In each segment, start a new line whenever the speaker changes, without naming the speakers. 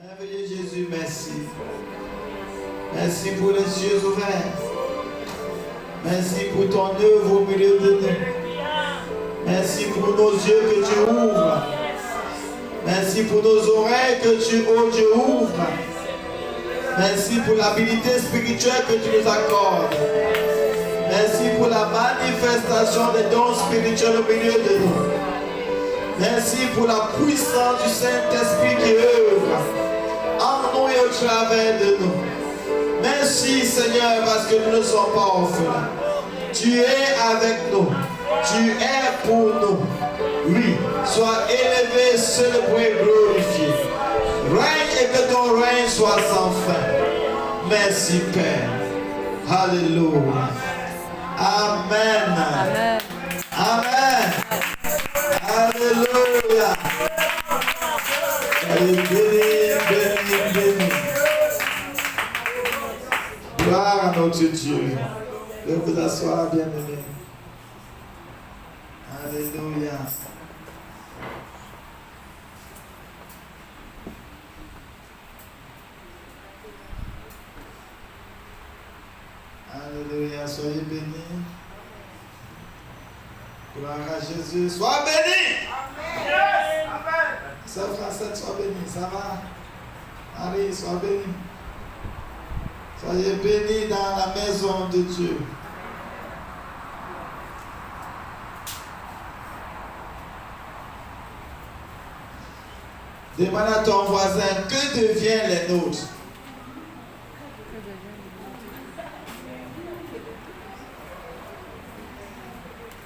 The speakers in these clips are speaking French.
Merveilleux Jésus, merci. Merci pour les yeux ouverts. Merci pour ton œuvre au milieu de nous. Merci pour nos yeux que tu ouvres. Merci pour nos oreilles que tu ouvres. Merci pour l'habilité spirituelle que tu nous accordes. Merci pour la manifestation des dons spirituels au milieu de nous. Merci pour la puissance du Saint-Esprit qui œuvre en nous et au travers de nous. Merci Seigneur parce que nous ne sommes pas orphelins. Tu es avec nous. Tu es pour nous. Oui, sois élevé, célébré, glorifié. Règne et que ton règne soit sans fin. Merci Père. Alléluia. Amen.
Amen.
Amen. Alléluia. Béni, béni. Gloire à notre Dieu. Je vous asseoir, bien-aimés. Alléluia. Alléluia. Soyez bénis. Gloire à Jésus. Sois béni. Amen. Sœur Francette, sois béni. Ça va? Marie, sois béni. Soyez bénis dans la maison de Dieu. Demande à ton voisin, que deviennent les nôtres?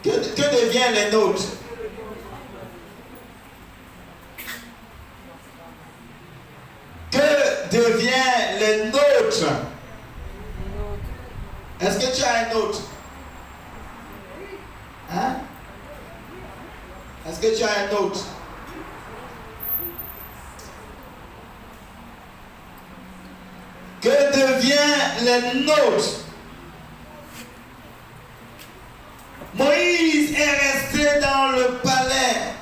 Que deviennent les nôtres? Que deviennent les nôtres? Est-ce que tu as un autre? Hein? Est-ce que tu as un autre? Que devient les nôtres? Moïse est resté dans le palais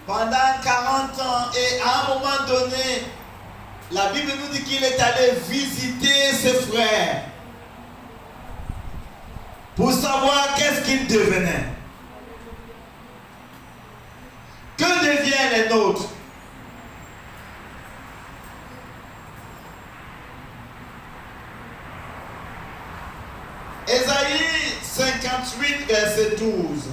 pendant 40 ans et à un moment donné, la Bible nous dit qu'il est allé visiter ses frères pour savoir qu'est-ce qu'il devenait. Que deviennent les nôtres? Ésaïe 58, verset 12.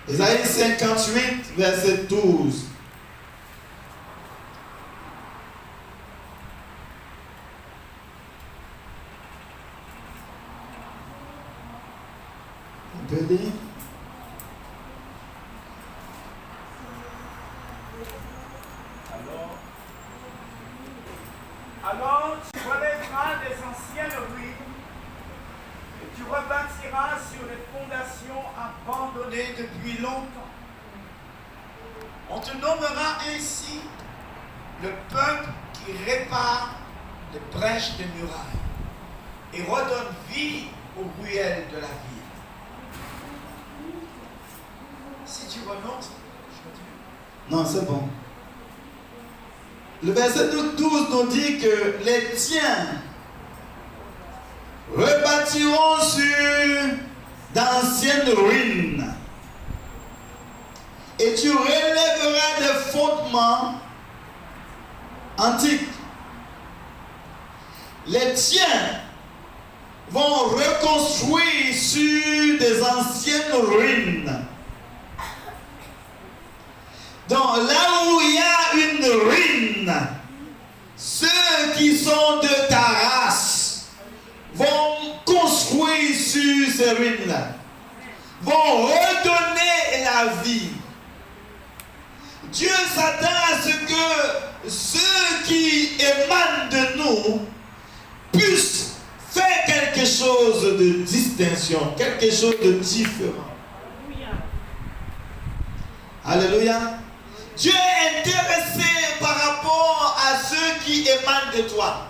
Ésaïe 58, verset 12. On peut lire?
Alors tu relèveras les anciennes ruines et tu rebâtiras sur les fondations abandonnées depuis longtemps. On te nommera ainsi le peuple qui répare les brèches des murailles et redonne vie aux ruelles de la ville. Si tu renonces, je continue.
Non, c'est bon. Le verset 12 nous dit que les tiens rebâtiront sur d'anciennes ruines et tu relèveras des fondements antiques. Les tiens vont reconstruire sur des anciennes ruines. Donc là où il y a une ruine, ceux qui sont de ta race vont construire sur ces ruines-là, vont redonner la vie. Dieu s'attend à ce que ceux qui émanent de nous puissent faire quelque chose de distinction, quelque chose de différent. Alléluia. Dieu est intéressé par rapport à ceux qui émanent de toi.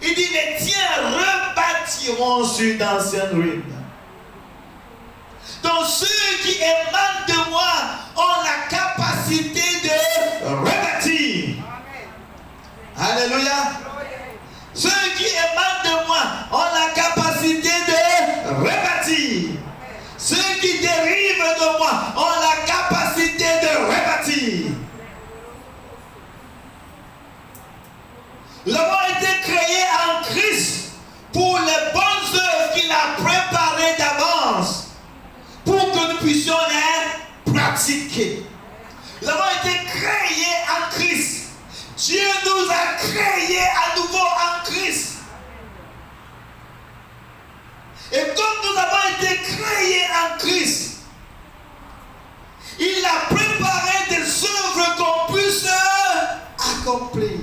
Il dit, les tiens rebâtiront sur d'anciennes ruines. Donc ceux qui émanent de moi ont la capacité de rebâtir. Alléluia. Ceux qui émanent de moi ont la capacité de rebâtir. Ceux qui dérivent de moi ont la capacité de rebâtir. Nous avons été créés en Christ pour les bonnes œuvres qu'il a préparées d'avance pour que nous puissions les pratiquer. Nous avons été créés en Christ. Dieu nous a créés à nouveau en Christ. Et comme nous avons été créés en Christ, il a préparé des œuvres qu'on puisse accomplir.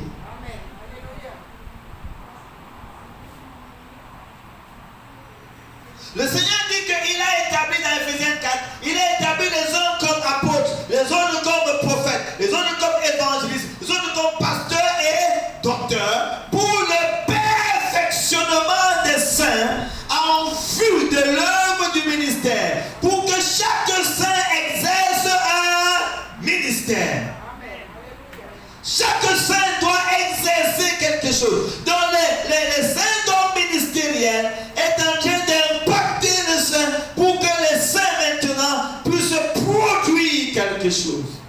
Le Seigneur dit qu'il a établi dans Ephésiens 4, il a établi les uns comme apôtres, les autres comme prophètes, les autres comme évangélistes, les autres comme pasteurs et docteurs, pour le perfectionnement des saints en vue de l'œuvre du ministère, pour que chaque saint exerce un ministère. Chaque saint doit exercer quelque chose. Donc les saints dons ministériels est en train d'impacter les saints pour que les saints maintenant puissent produire quelque chose.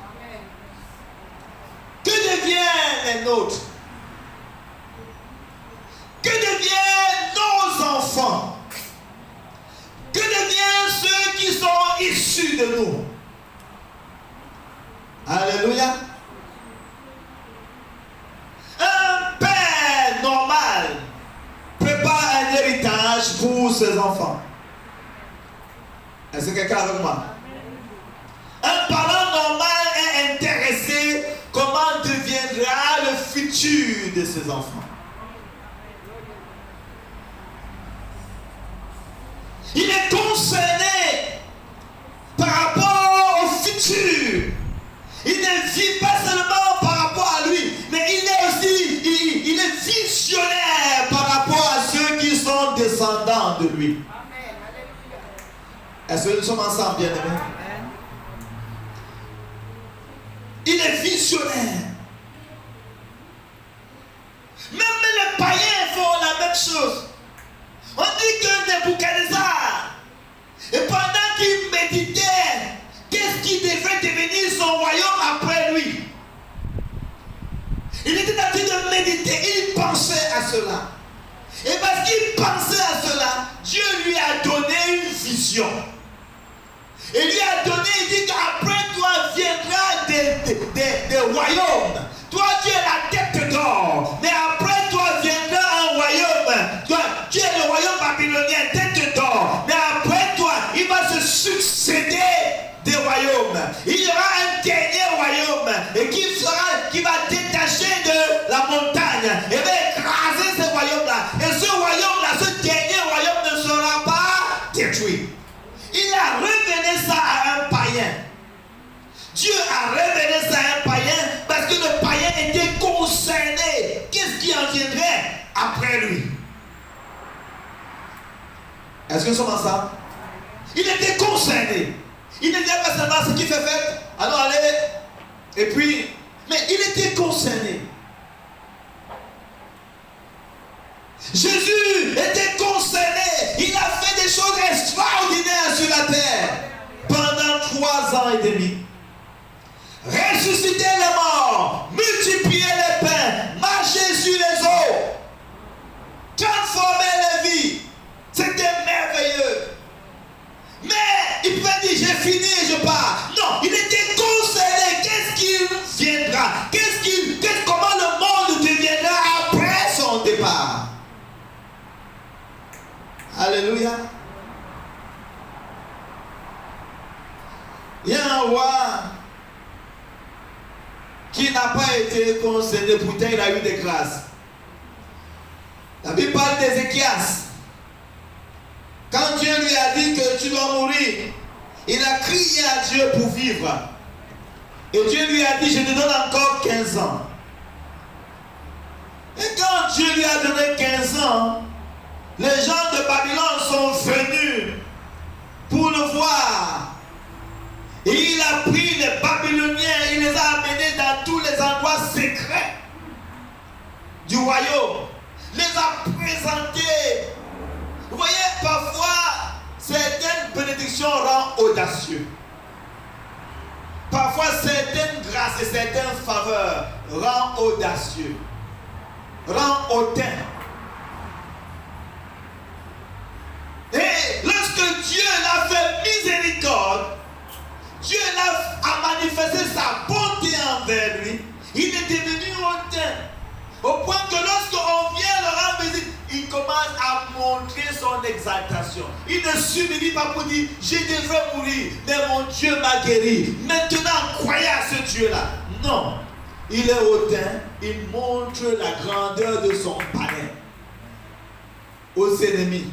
Que deviennent les nôtres? Que deviennent nos enfants? Que deviennent ceux qui sont issus de nous? Alléluia. Un père normal prépare un héritage pour ses enfants. Est-ce que quelqu'un avec moi? Un parent normal est intéressé comment deviendra le futur de ses enfants. Il est concerné par rapport au futur. Il ne vit pas seulement par rapport à lui, mais il est aussi, il est visionnaire par rapport à ceux qui sont descendants de lui. Est-ce que nous sommes ensemble, bien-aimés? Il est visionnaire. Même les païens font la même chose. On dit que Nebuchadnezzar, et pendant qu'il méditait, qu'est-ce qui devait devenir son royaume après lui? Il était en train de méditer, il pensait à cela. Et parce qu'il pensait à cela, Dieu lui a donné une vision. Et lui a donné, il dit qu'après toi viendra des royaumes. Toi tu es la tête d'or, mais après toi viendra un royaume. Toi, tu es le royaume babylonien, tête d'or. Mais après toi, il va se succéder des royaumes. Il y aura un dernier royaume et qui va détacher de la montagne et va écraser ce royaume-là. Et ce royaume-là, ce dernier royaume ne sera pas détruit. Il a révélé ça à un païen. Dieu a révélé ça à un païen parce que le païen était concerné. Qu'est-ce qui en viendrait après lui? Est-ce que nous sommes ensemble? Il était concerné. Il ne disait pas seulement ce qui fait fête. Alors allez. Et puis, mais il était concerné. Jésus était concerné. Il a fait des choses extraordinaires sur la terre pendant 3 ans et demi. Ressusciter les morts, multiplier les pains, marcher sur les eaux, transformer les vies. C'était merveilleux. Mais il peut dire j'ai fini et je pars. Non, il était concerné. Qu'est-ce qu'il viendra? Comment le monde deviendra après son départ? Alléluia. Il y a un roi qui n'a pas été concerné, pourtant il a eu des grâces. La Bible parle d'Ézéchias. Quand Dieu lui a dit que tu dois mourir, il a crié à Dieu pour vivre. Et Dieu lui a dit, je te donne encore 15 ans. Et quand Dieu lui a donné 15 maintenant, les gens de Babylone sont venus pour le voir. Et il a pris les Babyloniens, il les a amenés dans tous les endroits secrets du royaume, les a présentés. Vous voyez, parfois, certaines bénédictions rendent audacieux. Parfois, certaines grâces et certaines faveurs rendent audacieux, rendent hautain. Et lorsque Dieu l'a fait miséricorde, Dieu a manifesté sa bonté envers lui, il est devenu hautain. Au point que lorsqu'on vient le rendre visite, il commence à montrer son exaltation. Il ne s'humilie pas pour dire, je devrais mourir, mais mon Dieu m'a guéri. Maintenant, croyez à ce Dieu-là. Non, il est hautain, il montre la grandeur de son palais aux ennemis.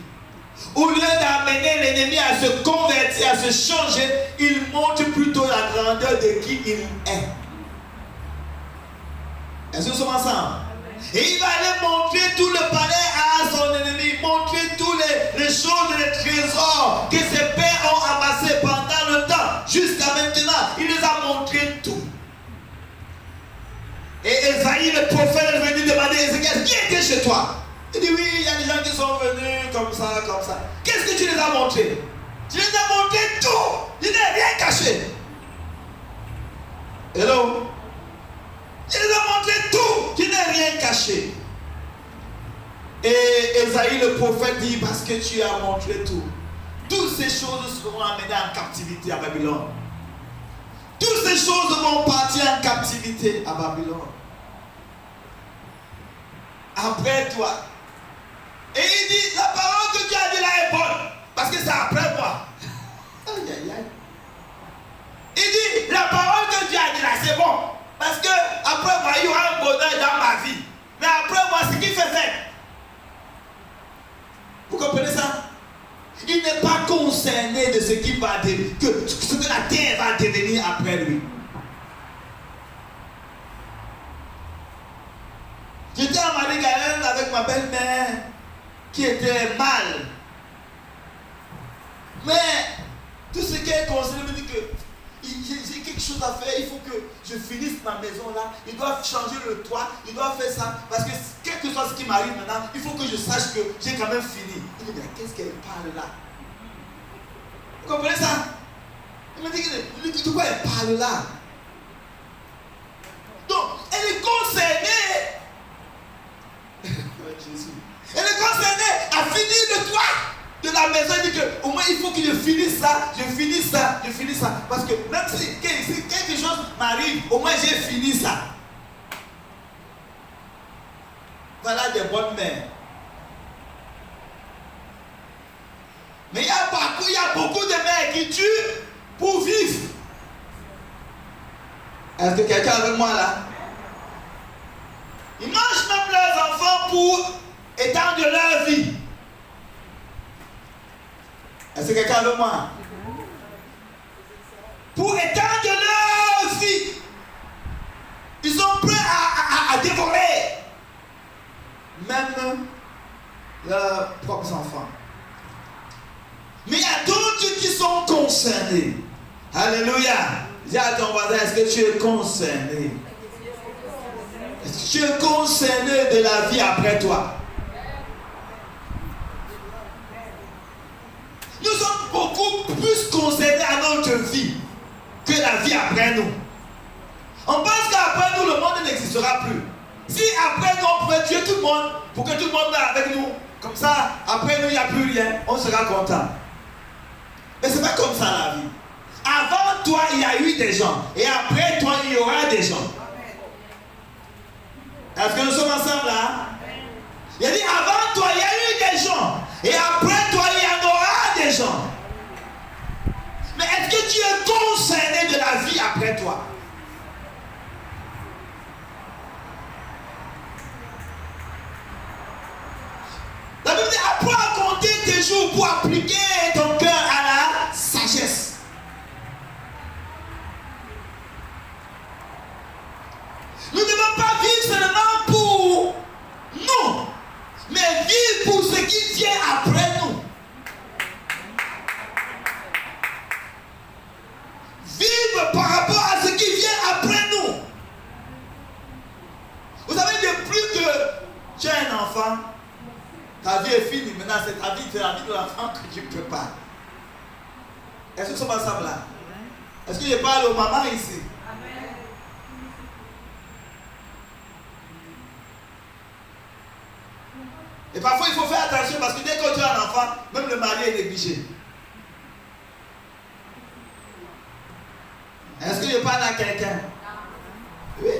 Au lieu d'amener l'ennemi à se convertir, à se changer, il montre plutôt la grandeur de qui il est. Est-ce que nous sommes ensemble? Et il va aller montrer tout le palais à son ennemi, montrer toutes les choses, les trésors que ses pères ont amassés pendant le temps, jusqu'à maintenant. Il les a montré tout. Et Esaïe, le prophète, est venu demander à Ézéchiel, qui était chez toi? Il dit, oui, il y a des gens qui sont venus comme ça, comme ça. Qu'est-ce que tu les as montrés? Tu les as montrés tout. Tu n'as rien caché. Hello? Tu les as montrés tout. Tu n'as rien caché. Et Esaïe, le prophète, dit, parce que tu as montré tout, toutes ces choses seront amenées en captivité à Babylone. Toutes ces choses vont partir en captivité à Babylone. Après toi. Et il dit, la parole que tu as dit là est bonne. Parce que c'est après moi. Aïe, aïe, aïe. Il dit, la parole que tu as dit là, c'est bon. Parce que après moi, il y aura un bonheur dans ma vie. Mais après moi, ce qui fait fait. Vous comprenez ça? Il n'est pas concerné de ce qui va devenir, ce que la terre va devenir après lui. J'étais en Marie-Galène avec ma belle-mère qui était mal. Mais tout ce qu'elle conseille me dit que j'ai quelque chose à faire, il faut que je finisse ma maison là, ils doivent changer le toit, ils doivent faire ça, parce que quel que soit ce qui m'arrive maintenant, il faut que je sache que j'ai quand même fini. Il me dit, mais qu'est-ce qu'elle parle là? Vous comprenez ça? Il me dit, de quoi elle parle là? Donc, elle est concernée. Jésus. Elle est concernée à finir le toit de la maison. Elle dit que au moins il faut que je finisse ça, je finisse ça, je finisse ça. Parce que même si quelque chose m'arrive, au moins j'ai fini ça. Voilà des bonnes mères. Mais il y a beaucoup de mères qui tuent pour vivre. Est-ce que quelqu'un est avec moi là? Ils mangent même leurs enfants pour étendre leur vie. Est-ce que quelqu'un est avec moi? Pour étendre leur vie. Ils sont prêts à dévorer même leurs propres enfants. Mais il y a d'autres qui sont concernés. Alléluia. Dis à ton voisin, est-ce que tu es concerné? Est-ce que tu es concerné de la vie après toi? Nous sommes beaucoup plus concernés à notre vie que la vie après nous. On pense qu'après nous, le monde n'existera plus. Si après nous, on pourrait tuer tout le monde pour que tout le monde meure avec nous, comme ça, après nous, il n'y a plus rien, on sera content. Mais ce n'est pas comme ça la vie. Avant toi, il y a eu des gens. Et après toi, il y aura des gens. Est-ce que nous sommes ensemble là? Il a dit, avant toi, il y a eu des gens. Et après toi, il y en aura des gens. Mais est-ce que tu es concerné de la vie après toi? La Bible dit, apprends à compter tes jours pour appliquer ton cœur à la sagesse. Nous ne devons pas vivre seulement pour nous, mais vivre vie est finie. Maintenant, c'est ta vie, c'est la vie de l'enfant que tu prépares. Est-ce que nous sommes ensemble là? Est-ce que je parle aux mamans ici? Et parfois, il faut faire attention parce que dès que tu as un enfant, même le mari est négligé. Est-ce que je parle à quelqu'un? Oui.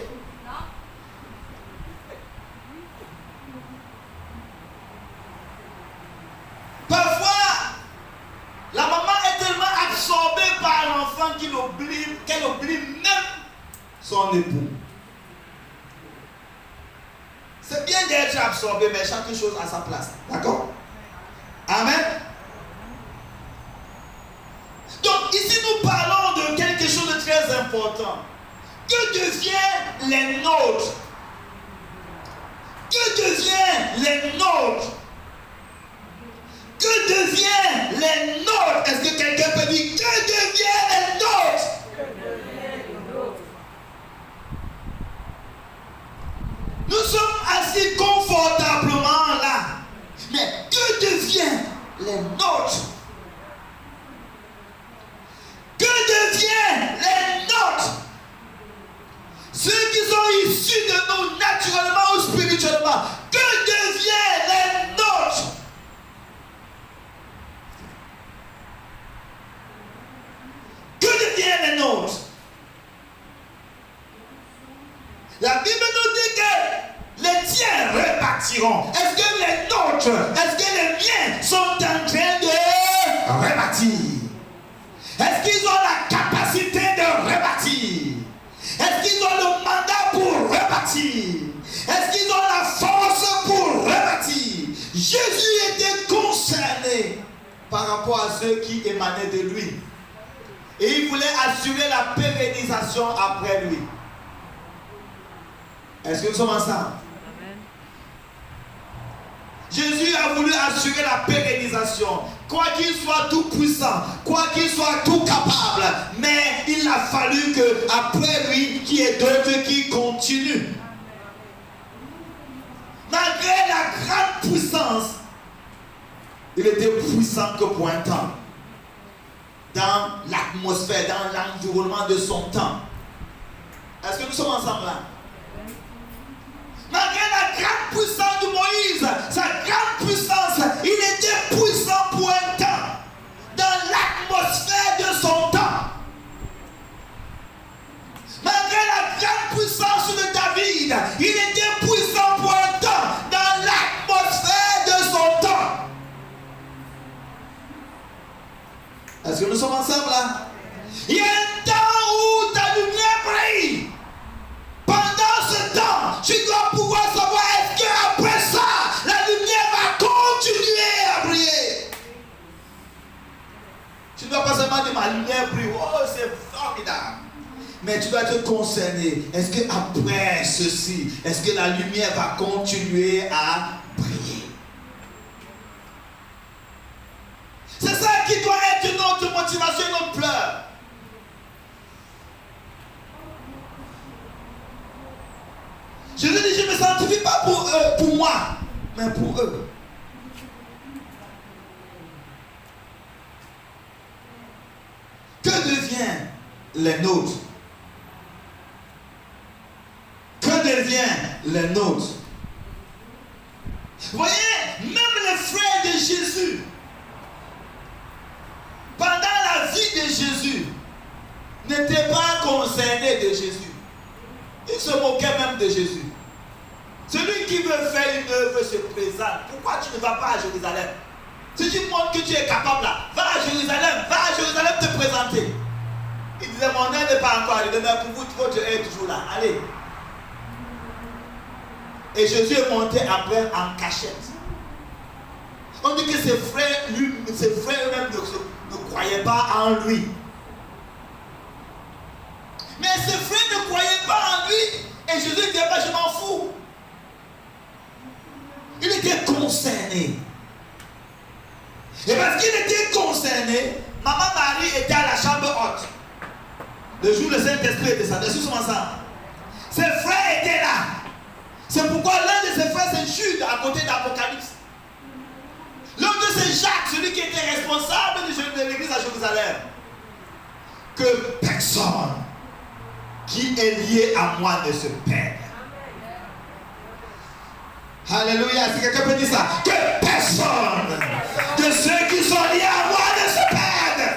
Parfois, la maman est tellement absorbée par l'enfant qu'elle oublie même son époux. C'est bien d'être absorbé, mais chaque chose a sa place. D'accord? Amen. Donc ici nous parlons de quelque chose de très important. Que deviennent les nôtres? Que deviennent les nôtres? Que deviennent les nôtres? Est-ce que quelqu'un peut dire que deviennent les nôtres? Nous sommes assis confortablement là. Mais que deviennent les nôtres? Que deviennent les nôtres? Ceux qui sont issus de nous naturellement ou spirituellement. Que deviennent les nôtres? Que deviennent les nôtres? La Bible nous dit que les tiens rebâtiront. Est-ce que les nôtres, est-ce que les miens sont en train de rebâtir? Est-ce qu'ils ont la capacité de rebâtir? Est-ce qu'ils ont le mandat pour rebâtir? Est-ce qu'ils ont la force pour rebâtir? Jésus était concerné par rapport à ceux qui émanaient de lui. Et il voulait assurer la pérennisation après lui. Est-ce que nous sommes ensemble? Amen. Jésus a voulu assurer la pérennisation. Quoi qu'il soit tout puissant, quoi qu'il soit tout capable, mais il a fallu que après lui, qu'il y ait d'autres qui continuent. Malgré la grande puissance, il était puissant que pour un temps. Dans l'atmosphère, dans l'environnement de son temps. Est-ce que nous sommes ensemble là? Malgré la grande puissance de Moïse, sa grande puissance, il était puissant pour un temps, dans l'atmosphère de son temps. Malgré la grande puissance de David, il était puissant pour un temps, dans l'atmosphère de son temps. Est-ce que nous sommes ensemble là? Il y a un temps où ta lumière brille. Pendant ce temps, tu dois pouvoir savoir est-ce qu'après ça, la lumière va continuer à briller. Tu ne dois pas seulement dire ma lumière brille, oh c'est formidable. Mais tu dois être concerné. Est-ce qu'après ceci, est-ce que la lumière va continuer à briller? C'est ça qui doit être notre motivation, notre pleur. Je lui dis, je ne me sanctifie pas pour moi, mais pour eux. Que deviennent les nôtres? Que deviennent les nôtres? Vous voyez, même les frères de Jésus, pendant la vie de Jésus, n'étaient pas concernés de Jésus. Ils se moquaient même de Jésus. Celui qui veut faire une œuvre se présente. Pourquoi tu ne vas pas à Jérusalem? Si tu montres que tu es capable là, va à Jérusalem te présenter. Il disait, mon œuvre n'est pas encore arrivée, mais pour vous, votre œuvre est toujours là. Allez. Et Jésus est monté après en cachette. On dit que ses frères eux-mêmes ne croyaient pas en lui. Mais ses frères ne croyaient pas en lui. Et Jésus disait, je m'en fous. Il était concerné. Et parce qu'il était concerné, maman Marie était à la chambre haute. Le jour où le Saint-Esprit était descendu, sous son ensemble. Ses frères étaient là. C'est pourquoi l'un de ses frères, c'est Jude, à côté d'Apocalypse. Jacques, celui qui était responsable de l'église à Jérusalem, que personne qui est lié à moi ne se perde. Alléluia, si quelqu'un peut dire ça, que personne de ceux qui sont liés à moi ne se perde.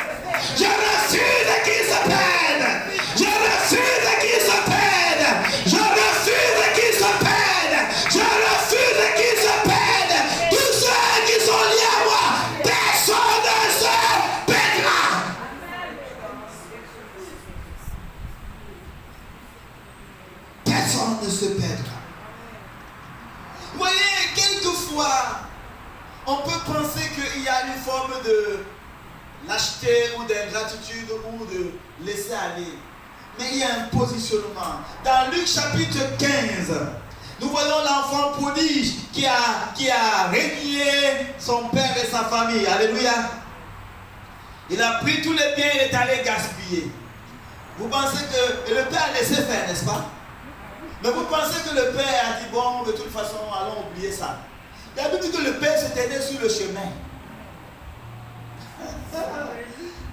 Je refuse qu'ils se perdent. Je refuse qu'ils se perdent. Je refuse qu'ils se perdent. Je refuse qu'ils se perdent. Tous ceux qui sont liés à moi, personne ne se perdra. Personne ne se perdra. Vous voyez, quelquefois, on peut penser qu'il y a une forme de lâcheté ou d'ingratitude ou de laisser aller. Mais il y a un positionnement. Dans Luc chapitre 15, nous voyons l'enfant prodige qui a renié son père et sa famille. Alléluia. Il a pris tous les biens et est allé gaspiller. Vous pensez que le père a laissé faire, n'est-ce pas? Mais vous pensez que le père a dit, bon, de toute façon, allons oublier ça. Il a dit que le père se tenait sur le chemin.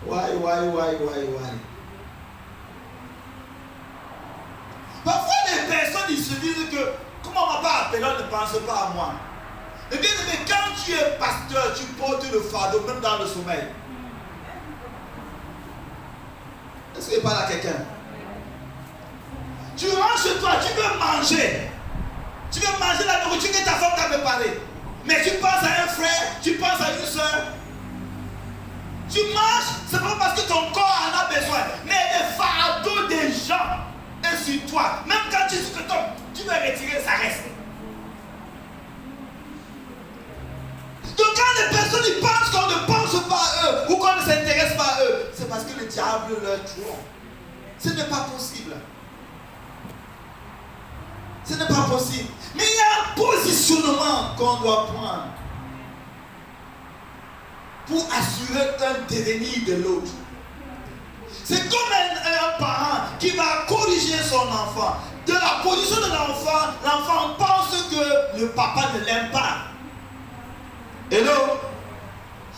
Why. Parfois, les personnes, ils se disent que, comment on ne m'a pas appelé, on ne pense pas à moi. Mais bien aimé, quand tu es pasteur, tu portes le fardeau, même dans le sommeil. Est-ce qu'il parle à quelqu'un? Tu rentres chez toi, tu veux manger. Tu veux manger la nourriture que ta femme t'a préparée. Mais tu penses à un frère, tu penses à une soeur. Tu manges, c'est pas parce que ton corps en a besoin. Mais le fardeau des gens est sur toi. Même quand tu veux retirer, ça reste. Donc quand les personnes ils pensent qu'on ne pense pas à eux ou qu'on ne s'intéresse pas à eux, c'est parce que le diable leur trompe. Ce n'est pas possible. Ce n'est pas possible. Mais il y a un positionnement qu'on doit prendre pour assurer un devenir de l'autre. C'est comme un parent qui va corriger son enfant. De la position de l'enfant, l'enfant pense que le papa ne l'aime pas. Hello?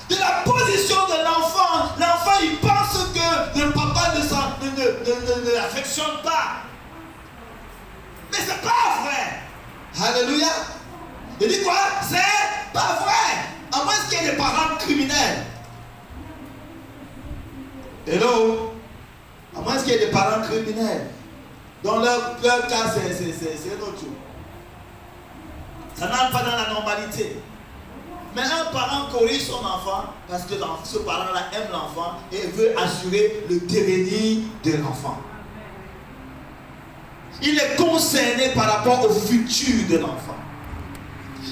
De la position de l'enfant, l'enfant il pense que le papa ne l'affectionne pas. Mais c'est pas vrai. Alléluia. Il dit quoi? C'est pas vrai. À moins qu'il y ait des parents criminels. Hello. À moins qu'il y ait des parents criminels. Dans leur cas, c'est un autre chose. Ça n'entre pas dans la normalité. Mais un parent corrige son enfant parce que ce parent-là aime l'enfant et veut assurer le devenir de l'enfant. Il est concerné par rapport au futur de l'enfant.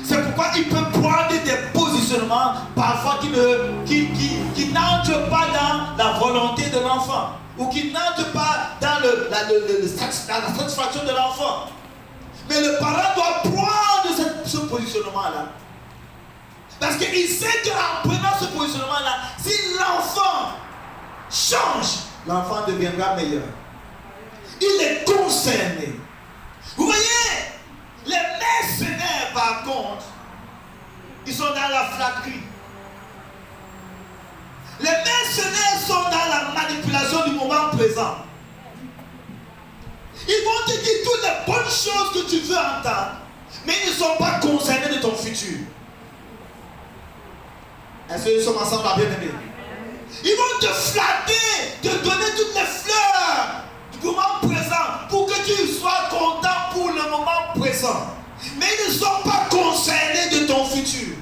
C'est pourquoi il peut prendre des positionnements parfois qui n'entrent pas dans la volonté de l'enfant ou qui n'entrent pas dans la satisfaction de l'enfant. Mais le parent doit prendre ce positionnement-là. Parce qu'il sait qu'en prenant ce positionnement-là, si l'enfant change, l'enfant deviendra meilleur. Il est concerné. Vous voyez, les mercenaires par contre, ils sont dans la flatterie. Les mercenaires sont dans la manipulation du moment présent. Ils vont te dire toutes les bonnes choses que tu veux entendre, mais ils ne sont pas concernés de ton futur. Est-ce que nous sommes ensemble à bien aimer? Ils vont te flatter, te donner toutes les fleurs du moment présent pour que tu sois content pour le moment présent. Mais ils ne sont pas concernés de ton futur.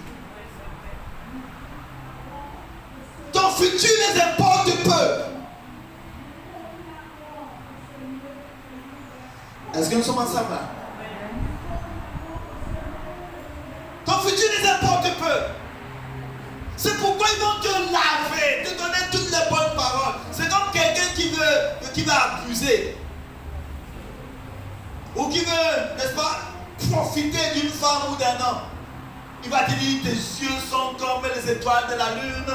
Ton futur les importe peu. Est-ce que nous sommes ensemble là? Ton futur les importe peu. C'est pourquoi ils vont te laver, te donner toutes les bonnes paroles. C'est comme quelqu'un qui veut abuser. Ou qui veut, n'est-ce pas, profiter d'une femme ou d'un homme. Il va te dire, tes yeux sont comme les étoiles de la lune.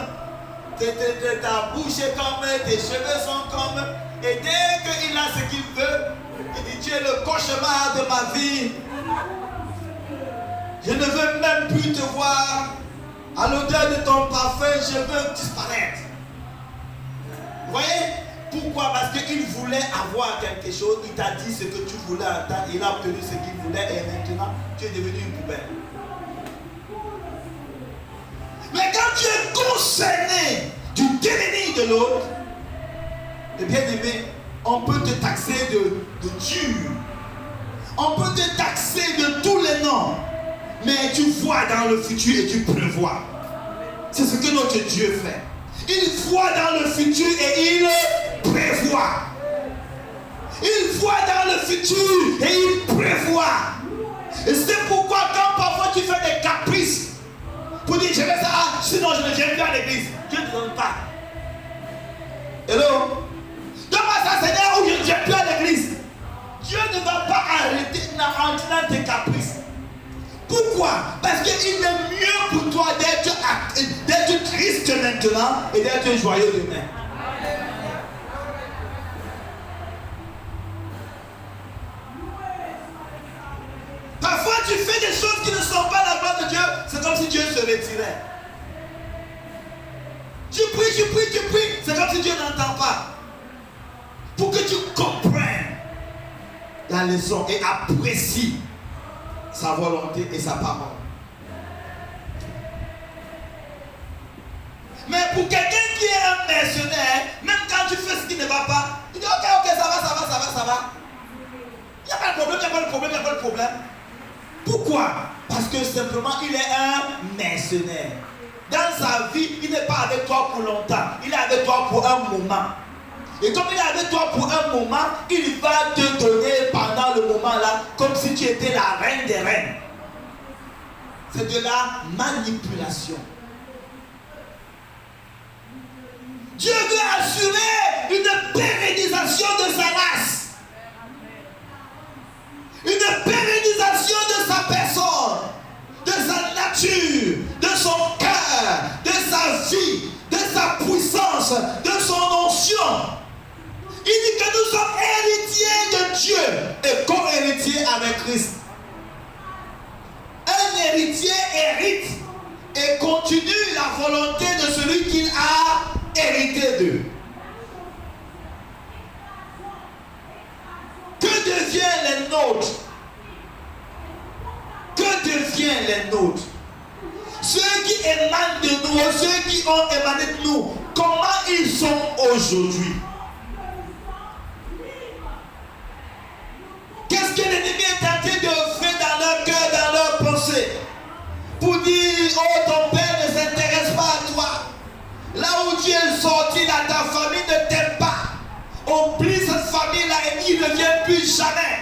Ta bouche est comme, tes cheveux sont comme. Et dès qu'il a ce qu'il veut, il dit, tu es le cauchemar de ma vie. Je ne veux même plus te voir À l'odeur de ton parfum, je veux disparaître. Vous voyez? Pourquoi? Parce qu'il voulait avoir quelque chose. Il t'a dit ce que tu voulais attendre. Il a obtenu ce qu'il voulait et maintenant tu es devenu une poubelle. Mais quand tu es concerné du déni de l'autre, et bien aimé, on peut te taxer de dur. On peut te taxer de tous les noms. Mais tu vois dans le futur et tu prévois. C'est ce que notre Dieu fait. Il voit dans le futur et il prévoit. Il voit dans le futur et il prévoit. Et c'est pourquoi quand parfois tu fais des caprices pour dire je vais ça, sinon je ne viens plus à l'église. Dieu ne te donne pas. Hello? Donne-moi ça, Seigneur, ou je ne viens plus à l'église. Dieu ne va pas arrêter en tes caprices. Pourquoi? Parce qu'il est mieux pour toi d'être triste maintenant et d'être joyeux demain. Parfois tu fais des choses qui ne sont pas la gloire de Dieu, c'est comme si Dieu se retirait. Tu pries, c'est comme si Dieu n'entend pas. Pour que tu comprennes la leçon et apprécies sa volonté et sa parole. Mais pour quelqu'un qui est un mercenaire, même quand tu fais ce qui ne va pas, tu dis ok, ça va. Il n'y a pas de problème. Pourquoi? Parce que simplement il est un mercenaire. Dans sa vie, il n'est pas avec toi pour longtemps, il est avec toi pour un moment. Et comme il est avec toi pour un moment, il va te donner pendant le moment là, comme si tu étais la reine des reines. C'est de la manipulation. Dieu veut assurer une pérennisation de sa race. Une pérennisation de sa personne, de sa nature, de son cœur, de sa vie, de sa puissance, de son onction. Il dit que nous sommes héritiers de Dieu et co-héritiers avec Christ. Un héritier hérite et continue la volonté de celui qu'il a hérité d'eux. Que deviennent les nôtres? Que deviennent les nôtres? Ceux qui émanent de nous, ceux qui ont émané de nous, comment ils sont aujourd'hui? Qu'est-ce que l'ennemi est tenté de faire dans leur cœur, dans leur pensée? Pour dire, oh ton père ne s'intéresse pas à toi. Là où tu es sorti, là, ta famille ne t'aime pas. Oublie cette famille-là et il ne vient plus jamais.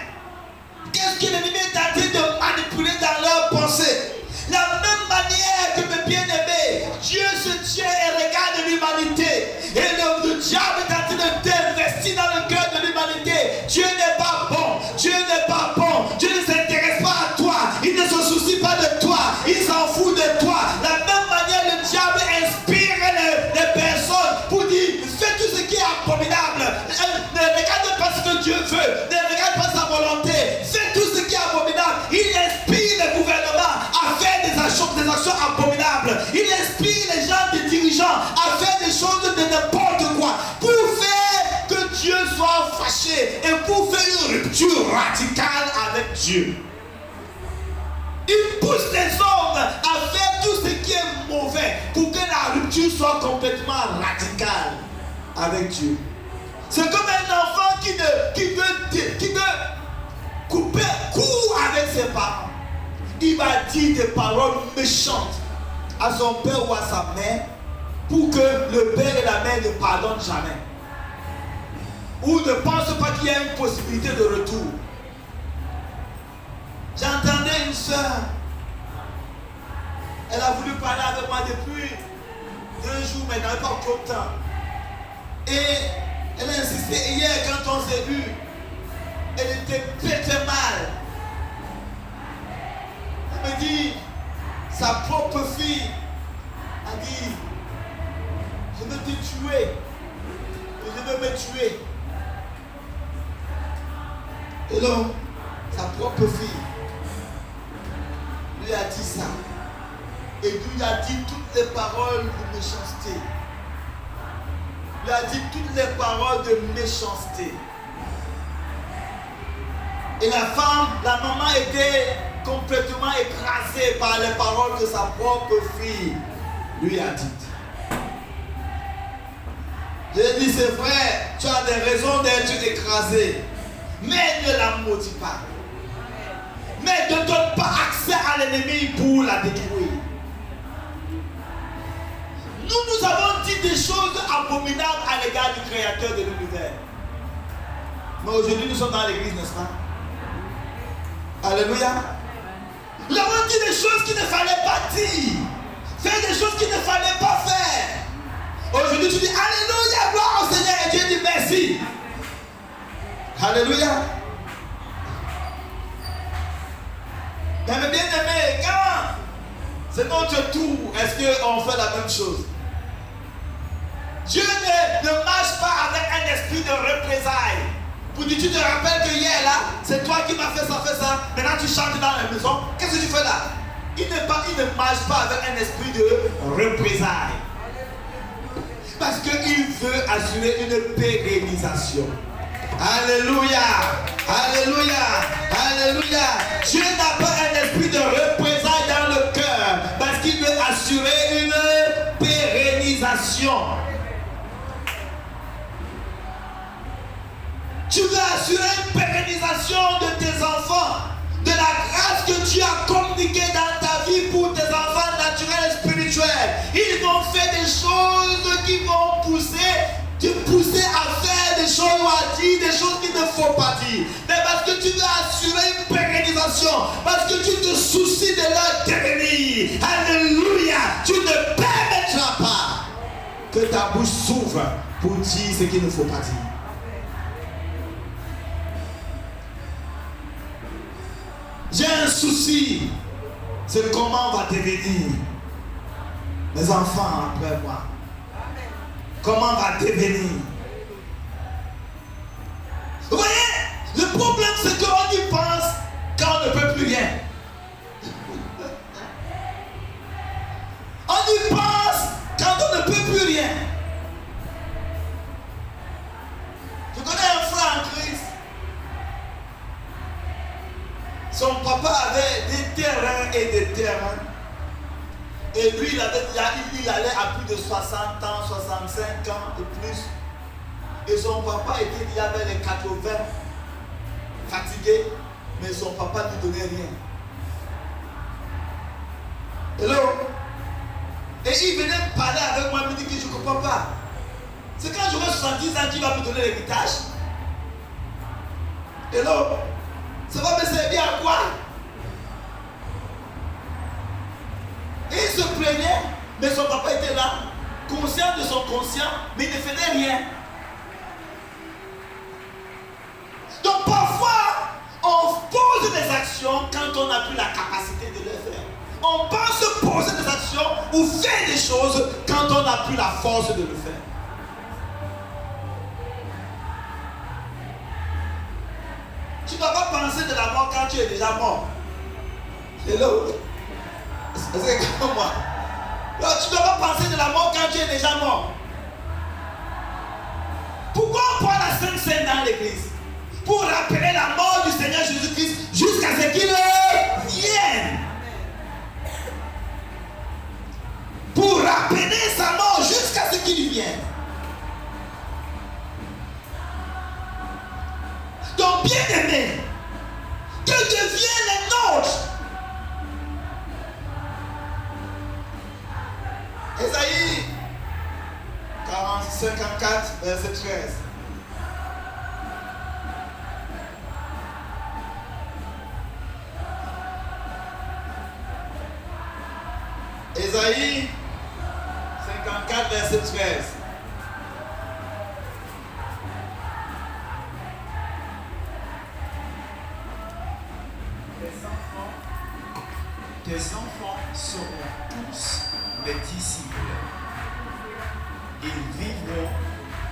Qu'est-ce que l'ennemi est tenté de manipuler dans leur pensée? La même manière que mes bien-aimés, Dieu se tient et regarde l'humanité. Et le diable est en train de t'investir dans le cœur de l'humanité. Dieu n'est pas bon. Dieu n'est pas bon. Dieu ne s'intéresse pas à toi. Il ne se soucie pas de toi. Il s'en fout de toi. La même manière, le diable inspire les personnes pour dire fais tout ce qui est abominable. Ne regarde pas ce que Dieu veut. Ne regarde pas sa volonté. Fais tout ce qui est abominable. Il inspire le gouvernement à faire des actions abominables. Il inspire les gens, des dirigeants à faire des choses de n'importe quoi pour faire que Dieu soit fâché et pour faire une rupture radicale avec Dieu. Il pousse les hommes à faire tout ce qui est mauvais pour que la rupture soit complètement radicale avec Dieu. C'est comme un enfant qui veut couper court avec ses parents. Il va dire des paroles méchantes à son père ou à sa mère pour que le père et la mère ne pardonnent jamais. Ou ne pense pas qu'il y a une possibilité de retour. J'entendais une soeur. Elle a voulu parler avec moi depuis 2 jours, mais elle n'avait pas trop de temps. Et elle a insisté. Hier, quand on s'est vu, elle était pété mal. Elle me dit, sa propre fille a dit, je veux te tuer. Je veux me tuer. Et donc, sa propre fille lui a dit ça. Et Dieu lui a dit toutes les paroles de méchanceté. Il a dit toutes les paroles de méchanceté. Et la femme, la maman était complètement écrasée par les paroles que sa propre fille lui a dites. J'ai dit, c'est vrai, tu as des raisons d'être écrasé, mais ne la maudis pas. Mais ne donne pas accès à l'ennemi pour la détruire. Nous avons dit des choses abominables à l'égard du Créateur de l'univers. Mais aujourd'hui, nous sommes dans l'église, n'est-ce pas? Alléluia. Nous avons dit des choses qu'il ne fallait pas dire. Faire des choses qu'il ne fallait pas faire. Aujourd'hui, tu dis Alléluia, gloire au Seigneur. Et Dieu dit merci. Alléluia. Mais bien aimé, quand c'est notre tour, est-ce qu'on fait la même chose? Dieu ne marche pas avec un esprit de représailles. Pour dire, tu te rappelles que hier là, c'est toi qui m'as fait ça, maintenant tu chantes dans la maison, qu'est-ce que tu fais là? Il ne marche pas avec un esprit de représailles. Parce qu'il veut assurer une pérennisation. Alléluia, alléluia, alléluia. Dieu n'a pas un esprit de représailles dans le cœur, parce qu'il veut assurer une pérennisation. Tu veux assurer une pérennisation de tes enfants, de la grâce que tu as communiquée dans ta vie pour tes enfants naturels et spirituels. Ils vont faire des choses qui vont te pousser à faire des choses ou à dire des choses qu'il ne faut pas dire. Mais parce que tu veux assurer une pérennisation, parce que tu te soucies de leur devenir. Alléluia. Tu ne permettras pas que ta bouche s'ouvre pour dire ce qu'il ne faut pas dire. J'ai un souci, c'est comment on va devenir les enfants après moi. Comment on va devenir. Vous voyez, le problème c'est qu'on y pense quand on ne peut plus rien. On y pense quand on ne peut plus rien. Je connais un frère en Christ. Son papa avait des terrains et des terrains. Et lui, il allait à plus de 60 ans, 65 ans et plus. Et son papa il avait les 80, fatigué, mais son papa ne lui donnait rien. Hello? Et il venait me parler avec moi, il me dit que je ne comprends pas. C'est quand j'aurai 70 ans qu'il va me donner l'héritage. Hello? Ça va me servir à quoi? Et il se plaignait, mais son papa était là, conscient de son conscient, mais il ne faisait rien. Donc parfois, on pose des actions quand on n'a plus la capacité de les faire. On pense poser des actions ou faire des choses quand on n'a plus la force de le faire. Tu ne dois pas penser de la mort quand tu es déjà mort. Hello? C'est comme moi. Alors, tu ne dois pas penser de la mort quand tu es déjà mort. Pourquoi on prend la Sainte Seine dans l'église? Pour rappeler la mort du Seigneur Jésus-Christ jusqu'à ce qu'il vienne. Pour rappeler sa mort jusqu'à ce qu'il vienne. Donc, bien aimé, que deviennent les nôtres? Ésaïe 54, verset 13. Ésaïe 54, verset 13.
Tes enfants seront tous mes disciples. Ils vivront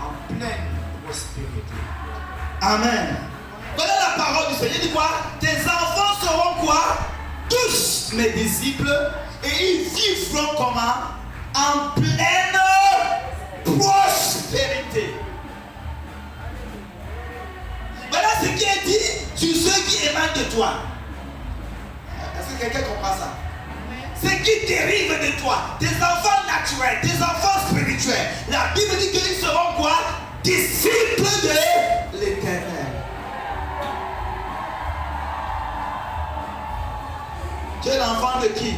en pleine prospérité.
Amen. Voilà la parole du Seigneur. Il dit quoi? Tes enfants seront quoi? Tous mes disciples. Et ils vivront comment? En pleine prospérité. Voilà ce qui est dit sur ceux qui émanent de toi. Est-ce que quelqu'un comprend ça? Ce qui dérive de toi, tes enfants naturels, tes enfants spirituels. La Bible dit qu'ils seront quoi? Disciples de l'Éternel. Tu es l'enfant de qui?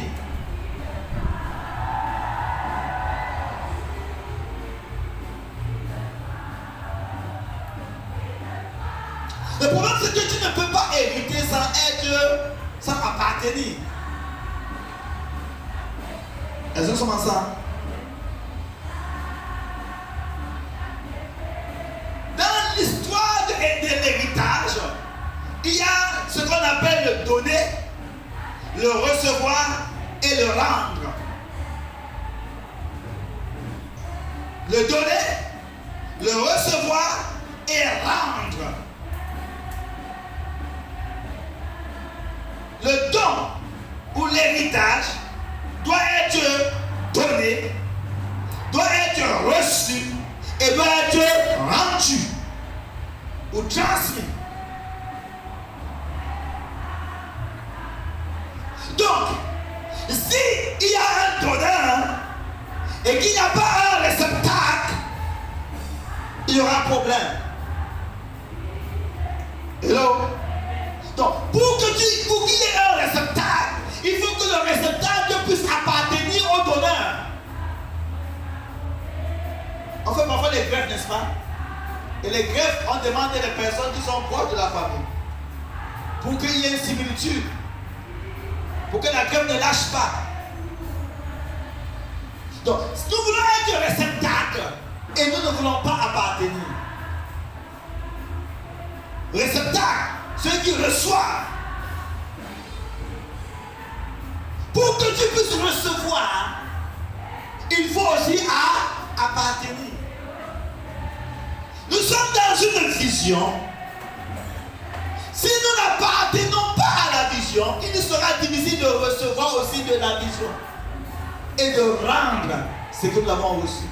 Le problème c'est que tu ne peux pas hériter sans appartenir. Est-ce que nous sommes ensemble? Dans l'histoire de l'héritage, il y a ce qu'on appelle le donner, le recevoir et le rendre. Le donner, le recevoir et rendre. Le don ou l'héritage doit être donné, doit être reçu et doit être rendu ou transmis. Donc, s'il y a un donneur et qu'il n'y a pas un réceptacle, il y aura un problème. Hello? Donc, pour qu'il y ait un réceptacle, il faut que le réceptacle puisse appartenir au donneur. On fait parfois les greffes, n'est-ce pas? Et les greffes, on demande des personnes qui sont proches de la famille. Pour qu'il y ait une similitude. Pour que la greffe ne lâche pas. Donc, nous voulons être réceptacle et nous ne voulons pas appartenir. Réceptacle, ceux qui reçoivent. Pour que tu puisses recevoir, il faut aussi appartenir. Nous sommes dans une vision. Si nous n'appartenons pas à la vision, il nous sera difficile de recevoir aussi de la vision et de rendre ce que nous avons reçu.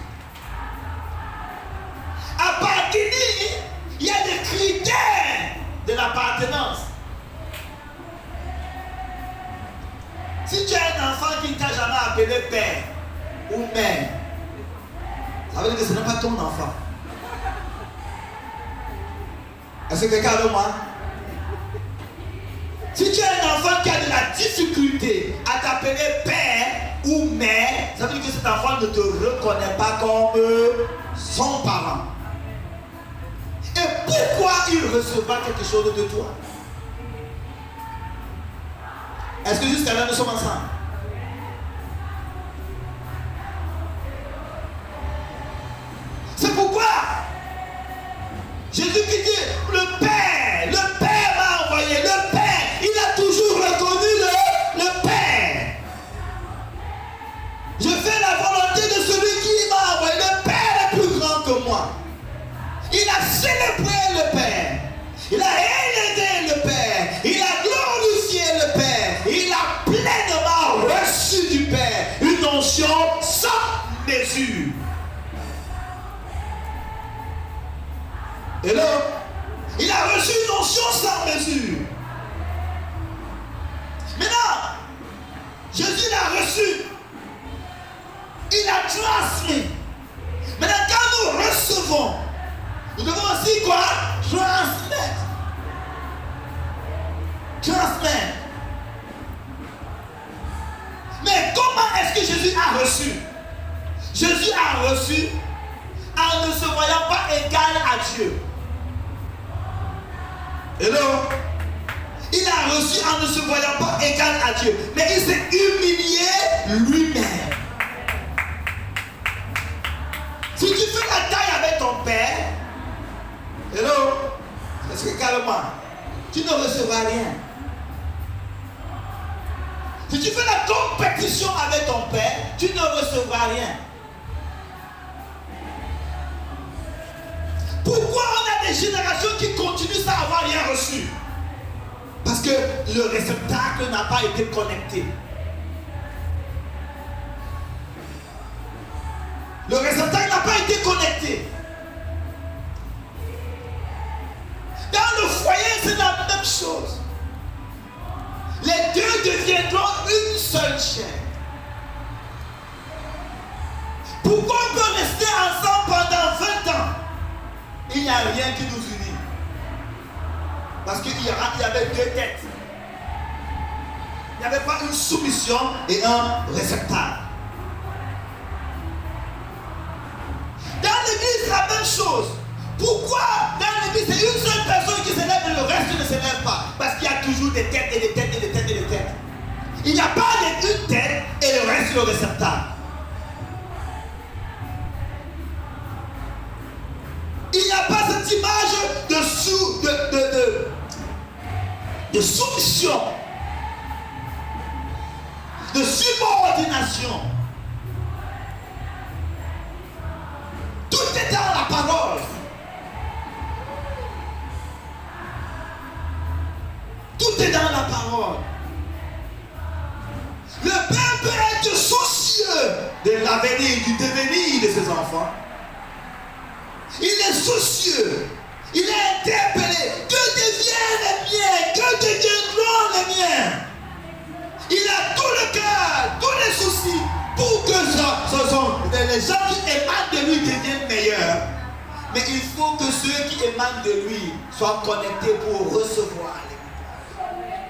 Appartenir, il y a des critères de l'appartenance. Si tu as un enfant qui ne t'a jamais appelé père ou mère, ça veut dire que ce n'est pas ton enfant. Est-ce que quelqu'un avec moi? Si tu as un enfant qui a de la difficulté à t'appeler père ou mère, ça veut dire que cet enfant ne te reconnaît pas comme son parent. Et pourquoi il recevra quelque chose de toi? Est-ce que jusqu'à là nous sommes ensemble? C'est pourquoi Jésus qui dit le Père m'a envoyé, le Père, il a toujours reconnu le Père. Je fais la volonté de celui qui m'a envoyé, le Père est plus grand que moi. Il a célébré le Père, il a élevé le Père, il a glorifié le Père, il a pleinement reçu du Père une onction sans mesure. Et là, il a reçu une onction sans mesure. Maintenant, Jésus l'a reçu. Il a transmis. Maintenant, quand nous recevons, nous devons aussi quoi? Transmettre. Transmettre. Mais comment est-ce que Jésus a reçu? Jésus a reçu en ne se voyant pas égal à Dieu. Hello? Il a reçu en ne se voyant pas égal à Dieu. Mais il s'est humilié lui-même. Si tu fais la taille avec ton père, hello? Est-ce que calme-moi? Tu ne recevras rien. Si tu fais la compétition avec ton père, tu ne recevras rien. Pourquoi on a des générations qui continuent sans avoir rien reçu? Parce que le réceptacle n'a pas été connecté. Le réceptacle n'a pas été connecté. Dans le foyer, c'est la même chose. Les deux deviendront une seule chair. Pourquoi on peut rester ensemble pendant 20 ans? Il n'y a rien qui nous unit. Parce qu'il y avait deux têtes. Il n'y avait pas une soumission et un réceptacle. Dans l'église, c'est la même chose. Pourquoi dans l'église, c'est une seule personne qui s'élève et le reste ne s'élève pas? Parce qu'il y a toujours des têtes et des têtes et des têtes et des têtes. Il n'y a pas une tête et le reste le réceptacle. Il n'y a pas cette image de soumission, de subordination. Tout est dans la parole. Tout est dans la parole. Le père peut être soucieux de l'avenir, du devenir de ses enfants. Il est soucieux. Il est interpellé. Que deviennent les miens? Que deviendront les miens? Il a tout le cœur, tous les soucis pour que les gens qui émanent de lui deviennent meilleurs. Mais il faut que ceux qui émanent de lui soient connectés pour recevoir les messages.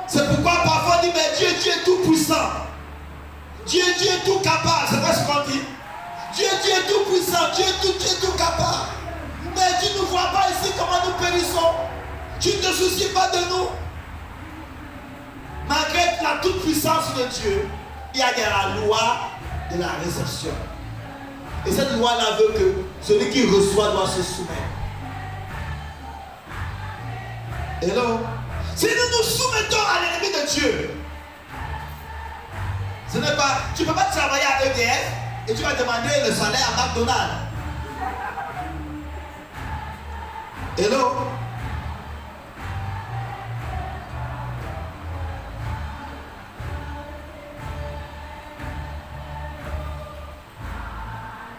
C'est pourquoi parfois on dit, mais Dieu est tout puissant. Dieu est tout capable. C'est pas ce qu'on dit. Dieu est tout puissant, Dieu est tout capable. Mais tu ne vois pas ici comment nous périssons. Tu ne te soucies pas de nous. Malgré la toute puissance de Dieu, il y a la loi de la réception. Et cette loi-là veut que celui qui reçoit doit se soumettre. Hello? Si nous nous soumettons à l'ennemi de Dieu, ce n'est pas, tu ne peux pas travailler à EDF et tu vas demander le salaire à McDonald's. Hello?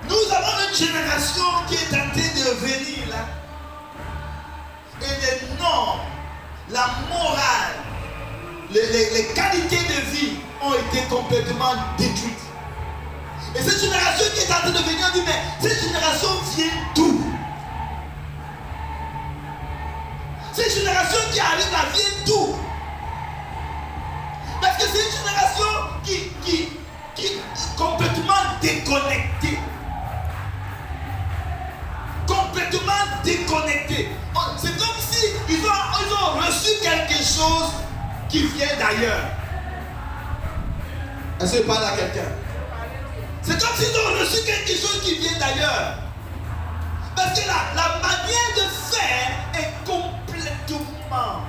Nous avons une génération qui est en train de venir là. Et les normes, la morale, les qualités de vie ont été complètement détruites. Et cette génération qui est en train de venir, on dit, mais cette génération vient d'où? Cette génération qui arrive là vient d'où? Parce que c'est une génération qui est complètement déconnectée. Complètement déconnectée. C'est comme si ils ont reçu quelque chose qui vient d'ailleurs. Est-ce que je parle à quelqu'un? C'est comme s'ils ont reçu quelque chose qui vient d'ailleurs. Parce que la manière de faire est complètement différente.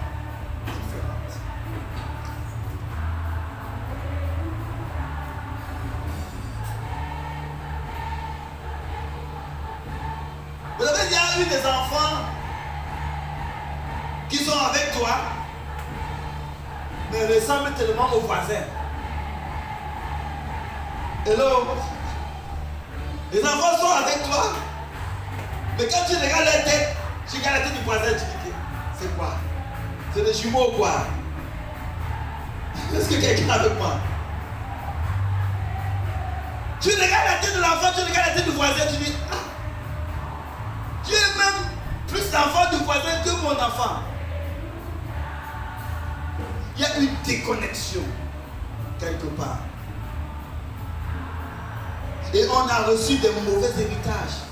Vous avez déjà eu des enfants qui sont avec toi, mais ressemblent tellement aux voisins. Hello? Les enfants sont avec toi, mais quand tu regardes la tête, tu regardes la tête du voisin, tu dis, c'est quoi? C'est des jumeaux ou quoi? Est-ce que quelqu'un est avec moi? Tu regardes la tête de l'enfant, tu regardes la tête du voisin, tu dis, ah, tu es même plus l'enfant du voisin que mon enfant. Il y a une déconnexion quelque part. Et on a reçu des mauvais héritages.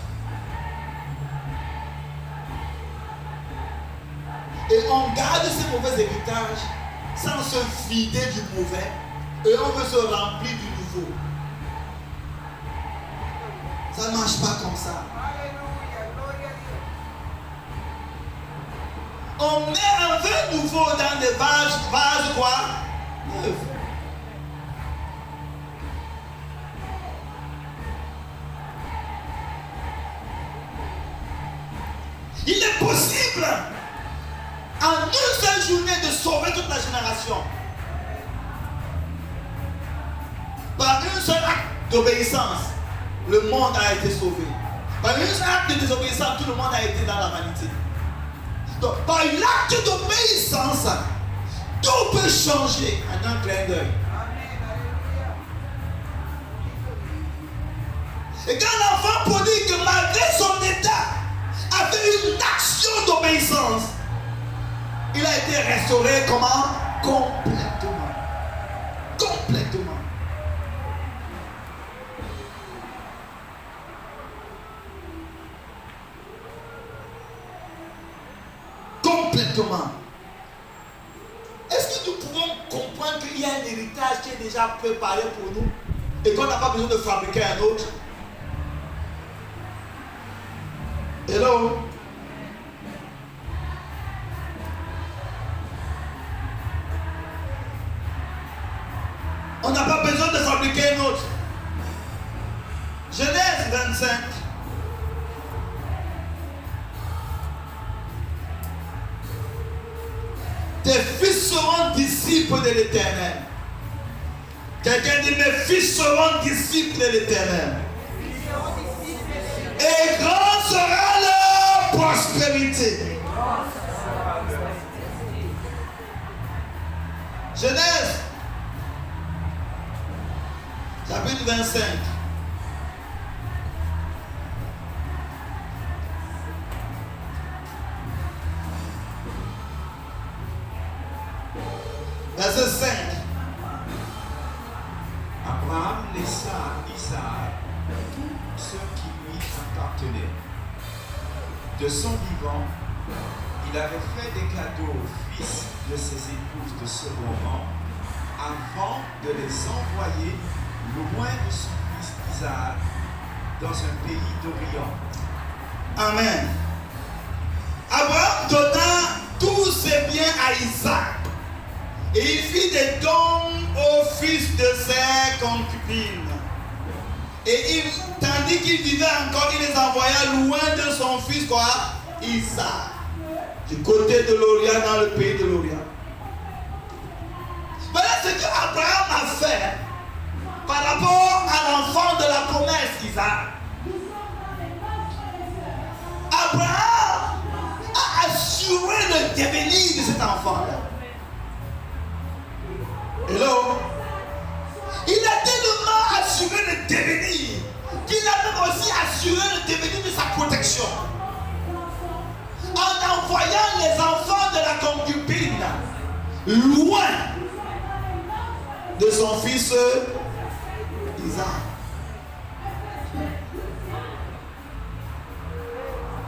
Et on garde ces mauvais héritages sans se vider du mauvais. Et on veut se remplir du nouveau. Ça ne marche pas comme ça. On met un vin nouveau dans des vases quoi? Neufs. Il est possible en une seule journée de sauver toute la génération. Par un seul acte d'obéissance, le monde a été sauvé. Par un acte de désobéissance, tout le monde a été dans la vanité. Donc, par l'acte d'obéissance, tout peut changer en un clin d'œil. Et quand l'enfant prodigue, malgré son état, a fait une action d'obéissance, il a été restauré comment? Complètement. Complètement. Complètement. Est-ce que nous pouvons comprendre qu'il y a un héritage qui est déjà préparé pour nous et qu'on n'a pas besoin de fabriquer un autre? Hello? On n'a pas besoin de fabriquer un autre. Genèse 25. Tes fils seront disciples de l'Éternel. Quelqu'un dit, mes fils seront disciples de l'Éternel. Et grande sera leur prospérité. Genèse, chapitre 25. Verset 5.
Abraham laissa à Isaac tout ce qui lui appartenait. De son vivant, il avait fait des cadeaux aux fils de ses épouses de ce moment avant de les envoyer loin de son fils Isaac dans un pays d'Orient.
Amen. Abraham donna tous ses biens à Isaac. Et il fit des dons aux fils de ses concubines. Et tandis qu'il vivait encore, il les envoya loin de son fils, quoi? Isaac. Du côté de l'Orient, dans le pays de l'Orient. Voilà ce qu'Abraham a fait par rapport à l'enfant de la promesse, Isaac. Abraham a assuré le devenir de cet enfant-là. Hello? Il a tellement assuré le devenir qu'il a même aussi assuré le devenir de sa protection. En envoyant les enfants de la concubine loin de son fils Isaac.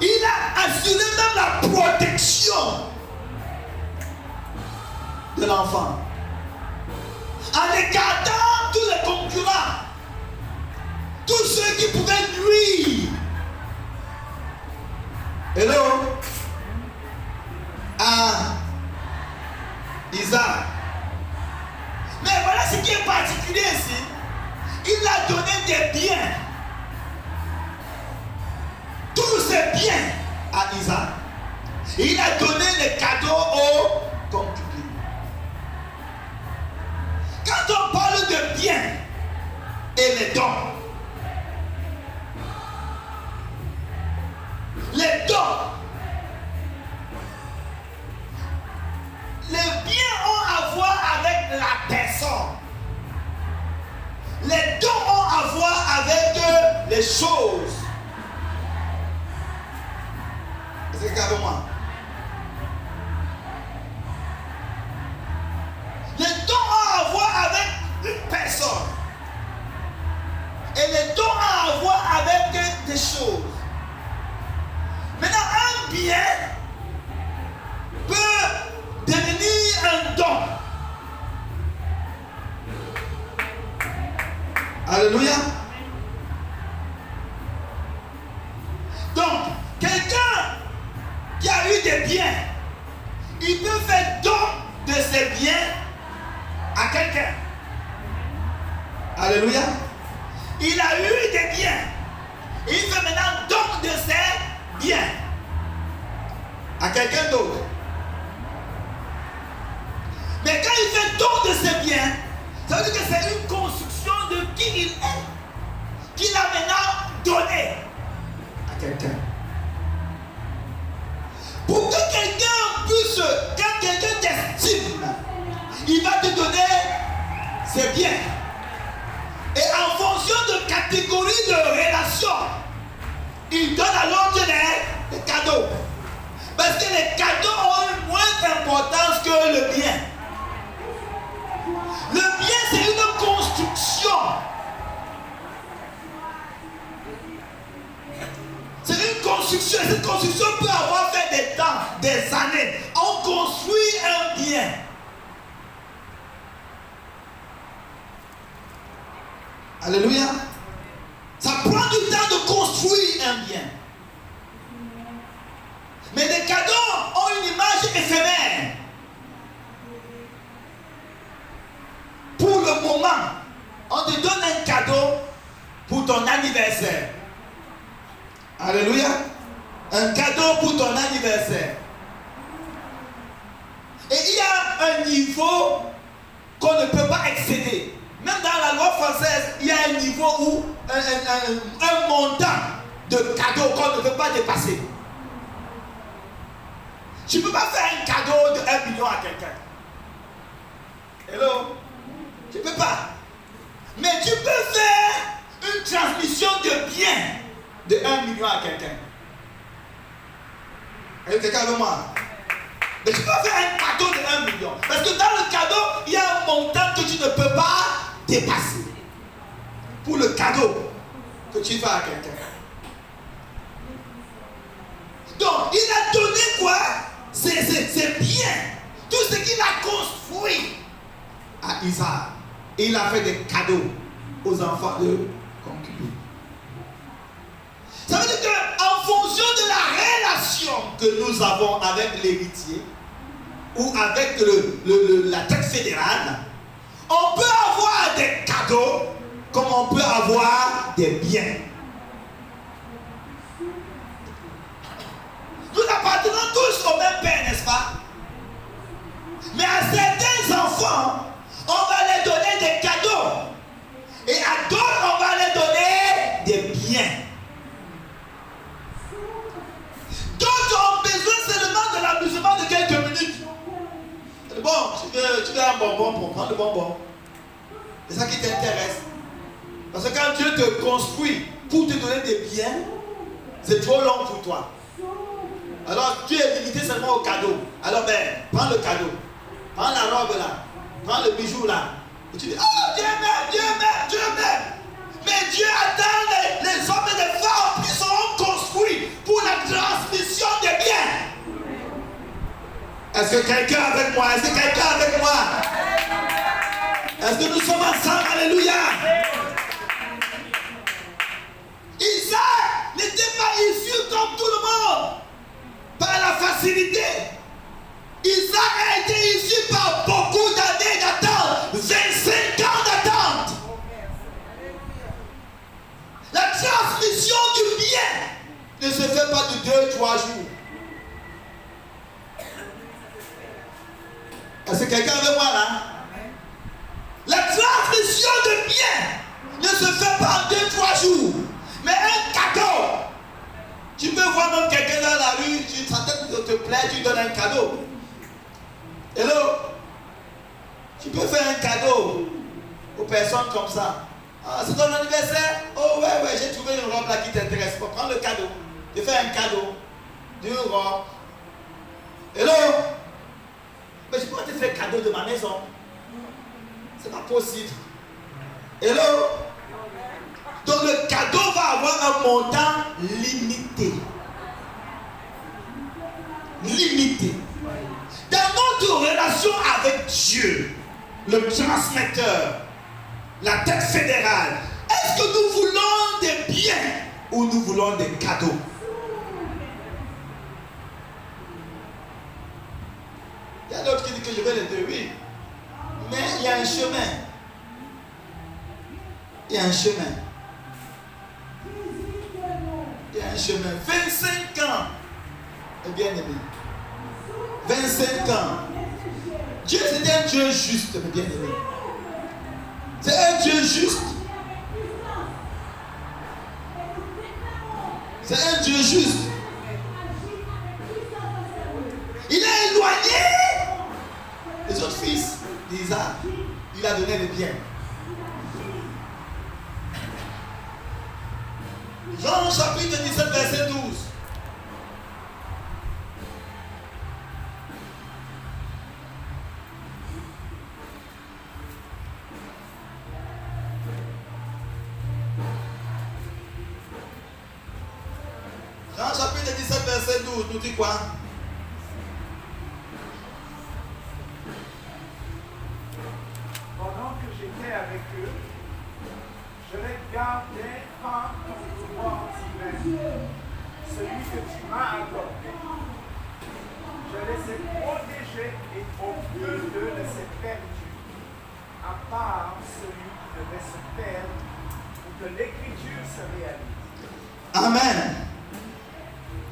Il a assuré même la protection de l'enfant. En écartant tous les concurrents, tous ceux qui pouvaient nuire. Hello? À Isaac. Mais voilà ce qui est particulier ici. Il a donné des biens. Tous ces biens à Isaac. Et il a donné les cadeaux aux concubines. Quand on parle de biens et les dons, les dons, les biens ont à voir avec la personne. Les dons ont à voir avec les choses. Est-ce que regardez moi? Les dons ont à voir avec une personne. Et les dons ont à voir avec des choses. Maintenant, un bien peut devenir un don. Alléluia. Donc, quelqu'un qui a eu des biens, il peut faire don de ses biens à quelqu'un. Alléluia. Il a eu des biens. Il fait maintenant don de ses biens à quelqu'un d'autre. Mais quand il fait don de ses biens, ça veut dire que c'est une construction de qui il est. qu'il a maintenant donné à quelqu'un. Pour que quelqu'un puisse, quand quelqu'un t'estime, il va te donner ses biens. Et en fonction de catégorie de relation, il donne à l'autre des cadeaux. Parce que les cadeaux ont une moindre importance que le bien. Le bien, c'est une construction. C'est une construction. Cette construction peut avoir fait des temps, des années. On construit un bien. Alléluia. Ça prend du temps de construire un bien. Mais les cadeaux ont une image éphémère. Pour le moment, on te donne un cadeau pour ton anniversaire. Alléluia. Un cadeau pour ton anniversaire. Et il y a un niveau qu'on ne peut pas excéder. Même dans la loi française, il y a un niveau où un montant de cadeau qu'on ne peut pas dépasser. Tu ne peux pas faire un cadeau de 1 million à quelqu'un. Hello? Tu ne peux pas. Mais tu peux faire une transmission de biens de 1 million à quelqu'un. Est-ce que quelqu'un avec moi? Mais tu peux faire un cadeau de 1 million. Parce que dans le cadeau, il y a un montant que tu ne peux pas dépasser. Pour le cadeau que tu fais à quelqu'un. Donc, il a donné quoi? C'est bien. Tout ce qu'il a construit à Isaac. Et il a fait des cadeaux aux enfants de concubines. Ça veut dire qu'en fonction de la relation que nous avons avec l'héritier ou avec la tête fédérale, on peut avoir des cadeaux comme on peut avoir des biens. Nous appartenons tous au même Père, n'est-ce pas? Mais à certains enfants, on va les donner des cadeaux. Et à d'autres, on va les donner des biens. D'autres ont besoin seulement de l'amusement de quelques minutes. Bon, tu veux un bonbon pour prendre le bonbon. C'est ça qui t'intéresse. Parce que quand Dieu te construit pour te donner des biens, c'est trop long pour toi. Alors tu es limité seulement au cadeau. Alors prends le cadeau. Prends la robe là. Prends le bijou là. Et tu dis, oh Dieu m'aime, Dieu m'aime, Dieu m'aime. Mais Dieu attend les hommes et les femmes qui seront construits pour la transmission des biens. Est-ce que quelqu'un avec moi? Est-ce que quelqu'un avec moi? Est-ce que nous sommes ensemble? Alléluia. Isaac n'était pas issu comme tout le monde par la facilité. Isaac a été issu par beaucoup d'années d'attente, 25 ans d'attente. La transmission du bien ne se fait pas de 2-3 jours. Est-ce que quelqu'un veut moi là? La transmission de bien ne se fait pas en 2-3 jours. Mais un cadeau, tu peux voir même quelqu'un dans la rue, sa tête te plaît, tu donnes un cadeau. Hello? Tu peux faire un cadeau aux personnes comme ça. Ah, c'est ton anniversaire? Oh ouais, j'ai trouvé une robe là qui t'intéresse. Prends le cadeau. Je fais un cadeau d'une robe. Hello? Mais je peux pas te faire cadeau de ma maison. C'est pas possible. Hello? Donc le cadeau va avoir un montant limité. Limité. Dans notre relation avec Dieu, le transmetteur, la tête fédérale, est-ce que nous voulons des biens ou nous voulons des cadeaux? Il y a d'autres qui disent que je veux les deux, oui. Mais il y a un chemin. Il y a un chemin. Il y a un chemin. 25 ans. Bien aimé. 25 ans. Dieu, c'est un Dieu juste, mes bien-aimés. C'est un Dieu juste. C'est un Dieu juste. Il a éloigné les autres fils d'Isaac. Il a donné les biens. Jean chapitre 17, verset 12. Jean chapitre 17, verset 12, nous dit quoi?
Pendant que j'étais avec eux, je les gardais par ton pouvoir divin, celui que tu m'as accordé. Je les ai protégés et aucun d'eux ne s'est perdu, à part celui qui devait se perdre pour que l'écriture se réalise.
Amen.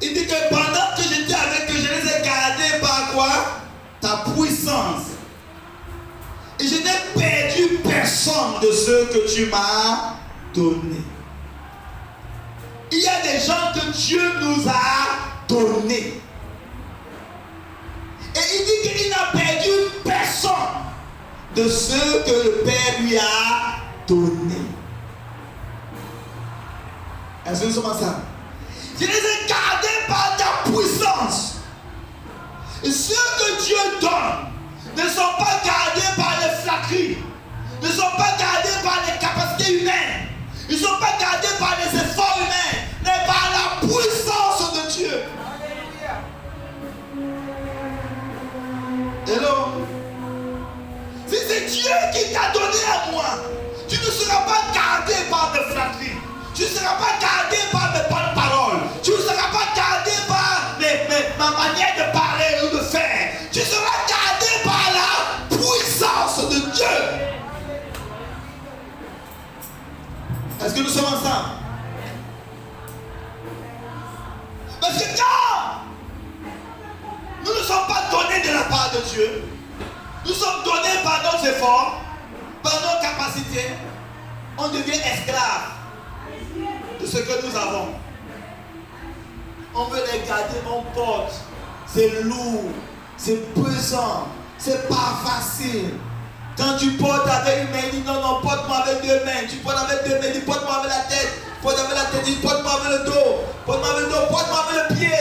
Il dit que pendant que j'étais avec eux, je les ai gardés par quoi? Ta puissance. Et je n'ai perdu personne de ceux que tu m'as donnés. Il y a des gens que Dieu nous a donnés. Et il dit qu'il n'a perdu personne de ceux que le Père lui a donnés. Est-ce que nous sommes ensemble? Je les ai gardés par ta puissance. Et ceux que Dieu donne ne sont pas gardés par les flatteries, ne sont pas gardés par les capacités humaines, ils ne sont pas gardés par les efforts humains, mais par la puissance de Dieu. Hello? Si c'est Dieu qui t'a donné à moi, tu ne seras pas gardé par des flatteries, tu ne seras pas gardé par mes bonnes paroles, tu ne seras pas gardé par ma manière de parler ou de faire, tu seras gardé par la puissance de Dieu. Est-ce que nous sommes ensemble? Parce que quand nous ne sommes pas donnés de la part de Dieu, nous sommes donnés par nos efforts, par nos capacités, on devient esclave de ce que nous avons. On veut les garder, mon pote. C'est lourd, c'est pesant, c'est pas facile. Quand tu portes avec une main, il dit non, porte-moi avec deux mains. Tu portes avec deux mains, il dit porte-moi avec la tête. Porte avec la tête, il dit porte-moi avec le dos. Porte-moi avec le dos, porte-moi avec le pied.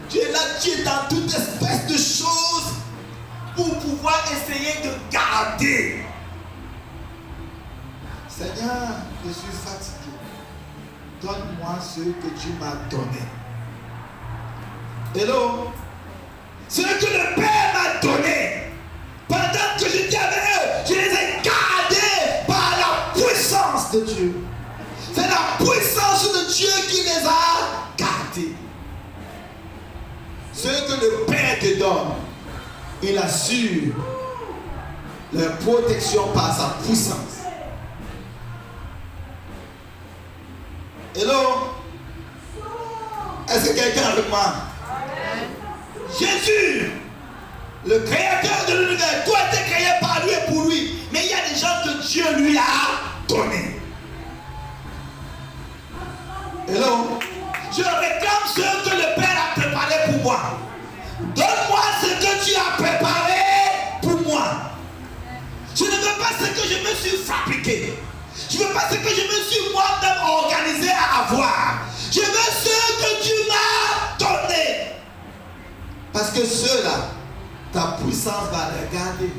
Tu es là, tu es dans toute espèce de choses pour pouvoir essayer de garder. Seigneur, je suis fatigué. Donne-moi ce que tu m'as donné. Hello? Ce que le Père m'a donné, pendant que j'étais avec eux, je les ai gardés par la puissance de Dieu. C'est la puissance de Dieu qui les a gardés. Ce que le Père te donne, il assure leur protection par sa puissance. Hello? Est-ce que quelqu'un est avec moi? Jésus, le créateur de l'univers, tout a été créé par lui et pour lui. Mais il y a des gens que Dieu lui a donnés. Hello? Je réclame ce que le Père a préparé pour moi. Donne-moi ce que tu as préparé pour moi. Je ne veux pas ce que je me suis fabriqué. Je ne veux pas ce que je me suis moi-même organisé à avoir. Je veux ce que tu m'as donné. Parce que ceux-là, ta puissance va les garder.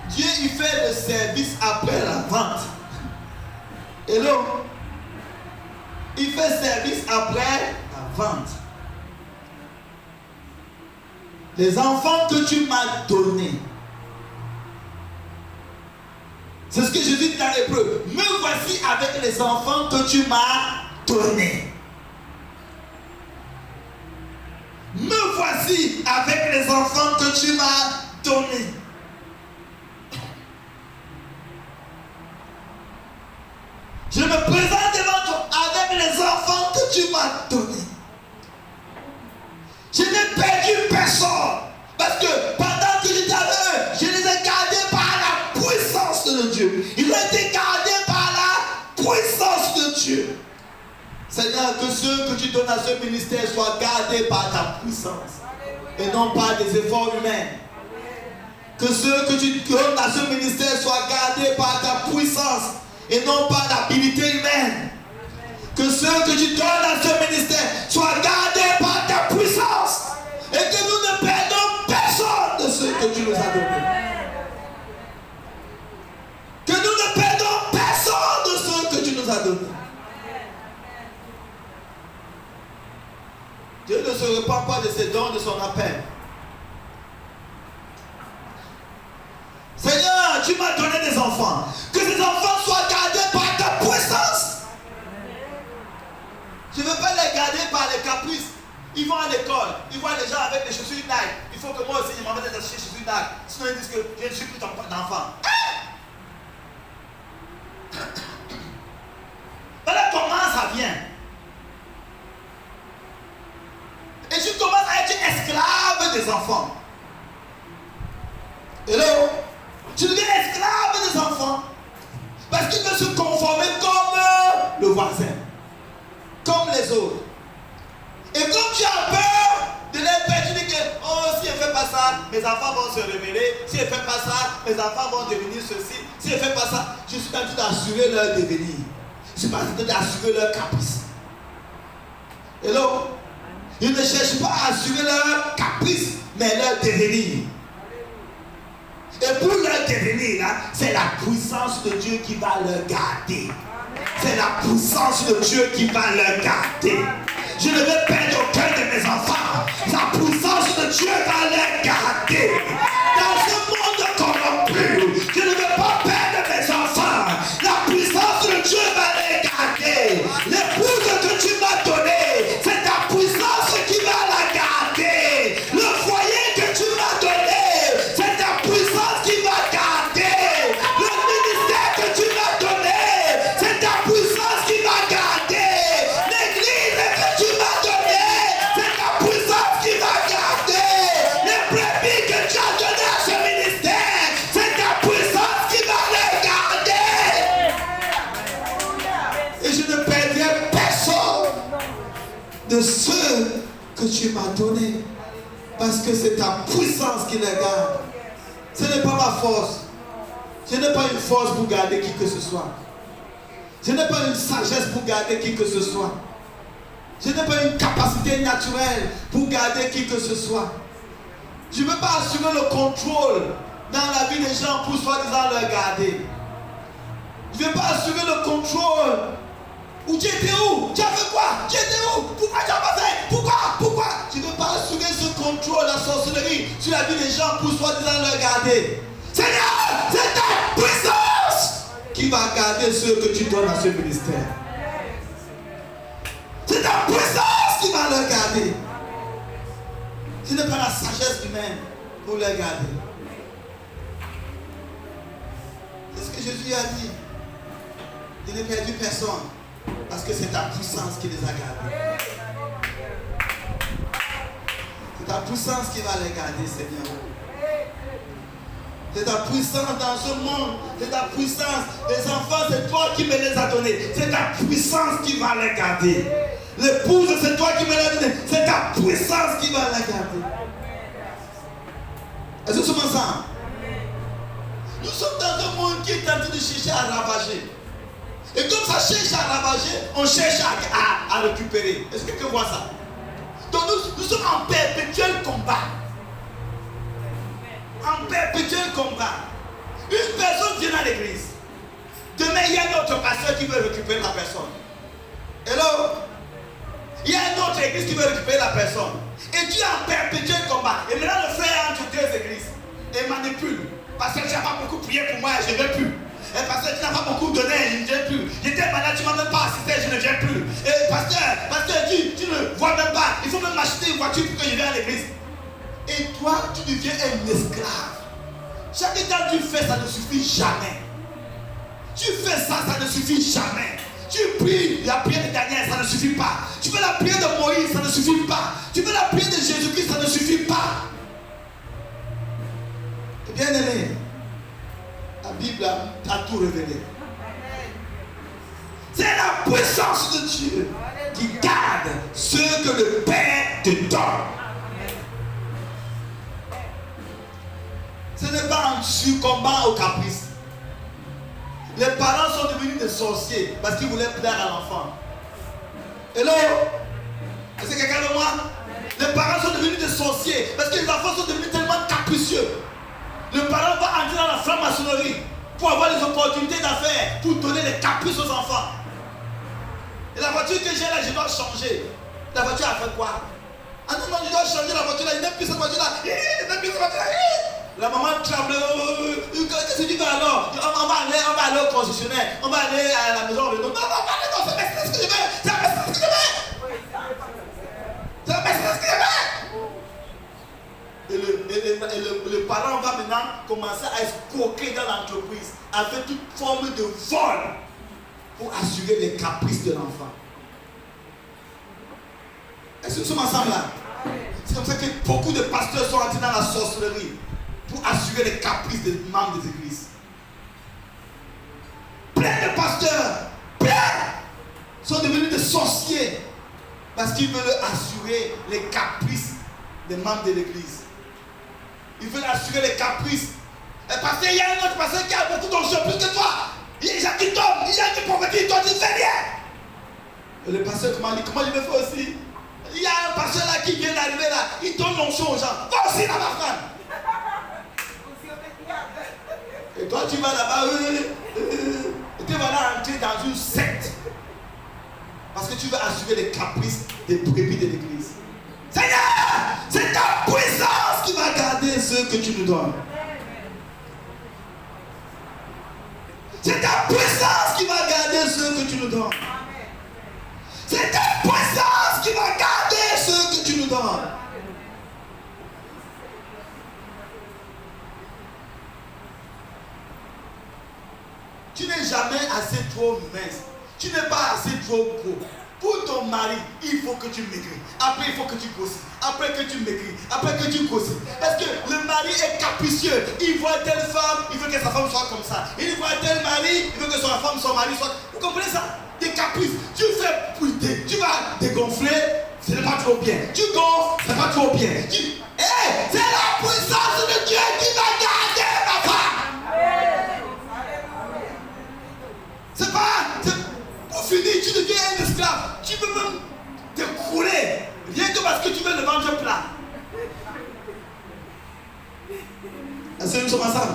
Dieu, il fait le service après la vente. Hello? Il fait service après la vente. Les enfants que tu m'as donnés. C'est ce que je dis dans l'hébreu. Me voici avec les enfants que tu m'as donnés. Me voici avec les enfants que tu m'as donnés. Je me présente devant toi avec les enfants que tu m'as donnés. Je n'ai perdu personne. Parce que pendant que j'étais avec eux, je les ai gardés par la puissance de Dieu. Ils ont été gardés par la puissance de ceux que tu donnes à ce ministère soient gardés par ta puissance et non par des efforts humains. Que ceux que tu donnes à ce ministère soient gardés par ta puissance et non par l'habilité humaine. Que ceux que tu donnes à ce ministère soient gardés par ta puissance et que nous ne perdons personne de ceux que tu nous as donnés. Que nous ne perdons personne de ceux que tu nous as donnés. Dieu ne se repent pas de ses dons, de son appel. Seigneur, tu m'as donné des enfants. Que ces enfants soient gardés par ta puissance. Je ne veux pas les garder par les caprices. Ils vont à l'école, ils voient les gens avec des chaussures Nike. Il faut que moi aussi, je m'emmène des chaussures Nike. Sinon, ils disent que je ne suis plus ton enfant. Voilà comment ça vient. Et tu commences à être esclave des enfants. Hello? Tu deviens esclave des enfants. Parce qu'ils veulent se conformer comme le voisin. Comme les autres. Et comme tu as peur de les perdre, tu dis que oh, si elle ne fait pas ça, mes enfants vont se révéler. Si elle ne fait pas ça, mes enfants vont devenir ceci. Si elle ne fait pas ça, je suis en train d'assurer leur devenir. Je suis en train d'assurer leur caprice. Hello? Ils ne cherchent pas à assurer leur caprice, mais leur devenir. Et pour leur devenir, là, c'est la puissance de Dieu qui va leur garder. C'est la puissance de Dieu qui va leur garder. Je ne vais perdre aucun de mes enfants. La puissance de Dieu va les garder. Dans ce monde corrompu, je ne vais pas perdre mes enfants. La puissance de Dieu va les garder. L'épouse que tu m'as donnée, c'est ta puissance qui va la garder. Le foyer que tu m'as donné, c'est ta puissance qui va garder. Le ministère que tu m'as donné, c'est ta puissance qui va garder. L'église que tu m'as donnée, c'est ta puissance qui va garder. Les brebis que tu as données à ce ministère, c'est ta puissance qui va les garder. Et je ne perdrai personne de ceux que tu m'as donnés. Parce que c'est ta puissance qui les garde. Ce n'est pas ma force. Je n'ai pas une force pour garder qui que ce soit. Je n'ai pas une sagesse pour garder qui que ce soit. Je n'ai pas une capacité naturelle pour garder qui que ce soit. Je ne veux pas assurer le contrôle dans la vie des gens pour soi-disant leur garder. Je ne veux pas assurer le contrôle. Ou tu étais où? Tu as fait quoi? Tu étais où? Pourquoi tu n'as pas fait? Pourquoi? Je ne veux pas assurer ce contrôle, la sorcellerie sur la vie des gens pour soi-disant leur garder. Seigneur, c'est ta puissance qui va garder ceux que tu donnes à ce ministère. C'est ta puissance qui va leur garder. Ce n'est pas la sagesse humaine pour les garder. C'est ce que Jésus a dit. Je n'ai perdu personne. Parce que c'est ta puissance qui les a gardés. C'est ta puissance qui va les garder, Seigneur. C'est ta puissance dans ce monde. C'est ta puissance. Les enfants, c'est toi qui me les as donnés. C'est ta puissance qui va les garder. L'épouse, c'est toi qui me l'as donnée. C'est ta puissance qui va les garder. Est-ce que nous sommes ensemble? Nous sommes dans un monde qui est en train de chercher à ravager. Et comme ça cherche à ravager, on cherche à récupérer. Est-ce que quelqu'un voit ça? Donc nous sommes en perpétuel combat. En perpétuel combat. Une personne vient à l'église. Demain, il y a un autre pasteur qui veut récupérer la personne. Hello? Il y a une autre église qui veut récupérer la personne. Et tu es en perpétuel combat. Et maintenant, le frère entre deux églises. Et manipule. Parce que tu n'as pas beaucoup prié pour moi et je ne vais plus. Et pasteur, tu n'as pas beaucoup donné, je ne viens plus. J'étais malade, tu ne m'as même pas assisté, je ne viens plus. Et pasteur, tu ne vois même pas. Il faut même m'acheter une voiture pour que je vienne à l'église. Et toi, tu deviens un esclave. Chaque temps que tu fais, ça ne suffit jamais. Tu fais ça, ça ne suffit jamais. Tu pries la prière de Daniel, ça ne suffit pas. Tu fais la prière de Moïse, ça ne suffit pas. Tu fais la prière de Jésus-Christ, ça ne suffit pas. Et bien aimé, la Bible a tout révélé. C'est la puissance de Dieu qui garde ce que le Père te donne. Ce n'est pas un succombant au caprice. Les parents sont devenus des sorciers parce qu'ils voulaient plaire à l'enfant. Hello? Est-ce que quelqu'un de moi? Les parents sont devenus des sorciers parce que les enfants sont devenus tellement capricieux. Le parent va entrer dans la franc-maçonnerie pour avoir les opportunités d'affaires, pour donner des caprices aux enfants. Et la voiture que j'ai là, je dois changer. La voiture a fait quoi? Ah non, non, je dois changer la voiture là, il n'aime plus cette voiture là. Il n'aime plus cette voiture là. La maman tremble. Qu'est-ce que tu veux alors? On va aller au concessionnaire. On va aller à la maison. Non, non, non, c'est Mercedes que je veux. C'est la Mercedes que je veux. C'est la Mercedes que je veux. Et le parent va maintenant commencer à escroquer dans l'entreprise avec toute forme de vol pour assurer les caprices de l'enfant. Est-ce que nous sommes ensemble là? C'est comme ça que beaucoup de pasteurs sont entrés dans la sorcellerie pour assurer les caprices des membres des églises. Plein de pasteurs, sont devenus des sorciers parce qu'ils veulent assurer les caprices des membres de l'église. Ils veulent assurer les caprices. Et parce qu'il y a un autre pasteur qui a beaucoup d'argent plus que toi. Il y a des gens qui tombent, il y a des gens qui prophétisent, toi tu ne fais rien. Et le pasteur comment il me fait aussi? Il y a un pasteur là qui vient d'arriver là, il donne l'onction aux gens. Va aussi là ma femme. Et toi tu vas là-bas, et tu vas là entrer dans une secte. Parce que tu veux assurer les caprices des brebis de l'église. Seigneur, c'est ta puissance qui va garder ce que tu nous donnes. C'est ta puissance qui va garder ce que tu nous donnes. C'est ta puissance qui va garder ce que tu nous donnes. Tu n'es jamais assez trop mince. Tu n'es pas assez trop gros. Pour ton mari, il faut que tu maigris. Après, il faut que tu grossisses. Après que tu maigris. Après que tu grossisses. Parce que le mari est capricieux. Il voit telle femme, il veut que sa femme soit comme ça. Il voit tel mari, il veut que sa femme, son mari soit. Vous comprenez ça? Des caprices. Tu fais puiter. Tu vas dégonfler, ce n'est pas trop bien. Tu gonfles, ce n'est pas trop bien. C'est la puissance de Dieu qui va garder ma femme. C'est pas. Pour finir, tu deviens un esclave. Tu peux même t'écrouler. Rien que parce que tu veux le ventre plat. Est-ce que nous sommes ensemble?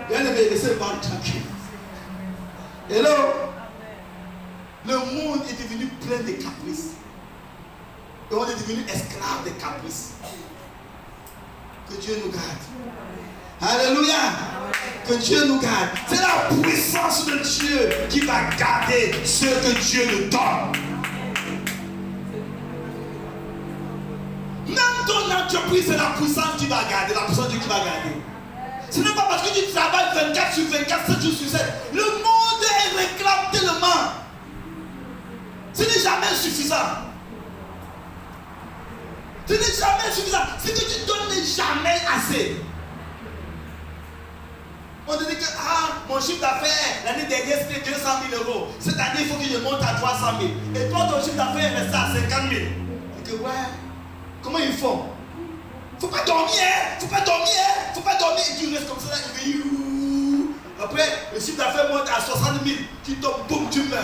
Bien aimé, laissez le ventre tranquille. Hello? Le monde est devenu plein de caprices. Et on est devenu esclave des caprices. Que Dieu nous garde. Alléluia. Que Dieu nous garde. C'est la puissance de Dieu qui va garder ce que Dieu nous donne. Même ton entreprise, c'est la puissance qui va garder. La puissance de Dieu qui va garder. Ce n'est pas parce que tu travailles 24 sur 24, 7 jours sur 7. Le monde réclame tellement. Ce n'est jamais suffisant. Ce n'est jamais suffisant. Ce que tu donnes n'est jamais assez. On te dit que mon chiffre d'affaires, l'année dernière c'était 200 000 euros. Cette année, il faut que je monte à 300 000. Et toi, ton chiffre d'affaires est resté à 50 000. Et que ouais, comment ils font? Faut pas dormir, faut pas dormir, faut pas dormir. Et tu restes comme ça, là, après, le chiffre d'affaires monte à 60 000. Tu tombes, boum, tu meurs.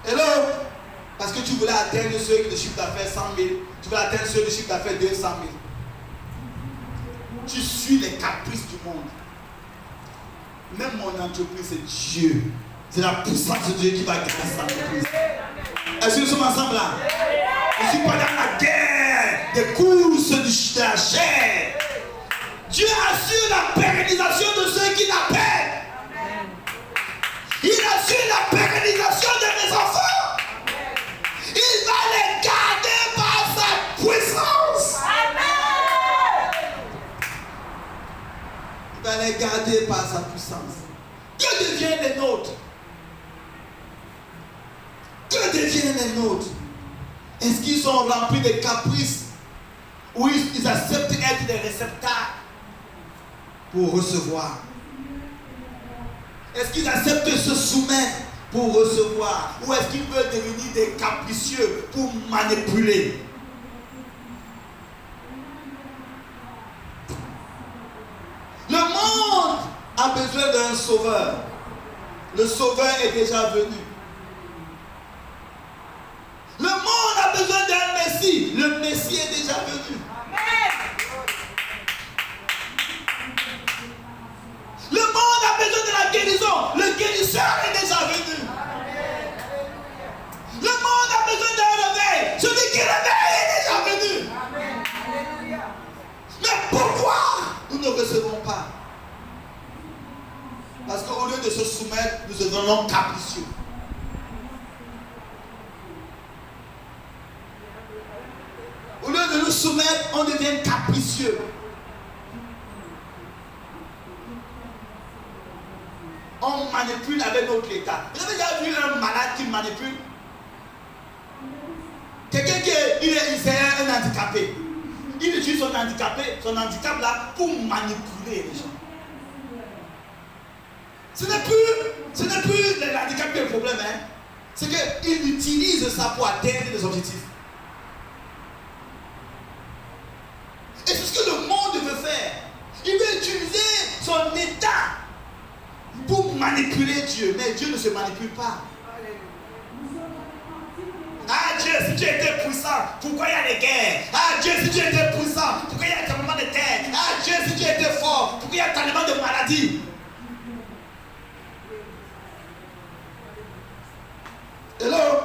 Hello? Parce que tu voulais atteindre ceux de chiffre d'affaires 100 000. Tu voulais atteindre ceux de chiffre d'affaires 200 000. Tu suis les caprices du monde. Même mon entreprise, c'est Dieu. C'est la puissance de Dieu qui va garder cette entreprise. Est-ce que nous sommes ensemble là? Je ne suis pas dans la guerre des courses de la chair. Dieu assure la pérennisation de ceux qui l'appellent. Il assure la pérennisation de mes enfants. Il va les garder par sa puissance. Il va les garder par sa puissance. Que deviennent les nôtres? Que deviennent les nôtres? Est-ce qu'ils sont remplis de caprices ou ils acceptent d'être des réceptacles pour recevoir? Est-ce qu'ils acceptent de se soumettre pour recevoir? Ou est-ce qu'ils veulent devenir des capricieux pour manipuler? Le monde a besoin d'un sauveur. Le sauveur est déjà venu. Le monde a besoin d'un Messie. Le Messie est déjà venu. Le monde a besoin de la guérison. Le guérisseur est déjà venu. Le monde a besoin d'un réveil. Celui qui réveille est déjà venu. Mais pourquoi nous ne recevons pas? Parce qu'au lieu de se soumettre, nous devenons capricieux. Au lieu de nous soumettre, on devient capricieux. On manipule avec notre état. Vous avez déjà vu un malade qui manipule? Quelqu'un qui est un handicapé. Il utilise son handicap là pour manipuler les gens. Ce n'est plus l'handicap qui est le problème, hein. C'est qu'il utilise ça pour atteindre des objectifs. Et c'est ce que le monde veut faire. Il veut utiliser son état pour manipuler Dieu. Mais Dieu ne se manipule pas. Ah Dieu, si tu étais puissant, pourquoi il y a des guerres? Ah Dieu, si tu étais puissant, pourquoi il y a tellement de terre? Ah Dieu, si tu étais fort, pourquoi il y a tellement de maladies? Hello?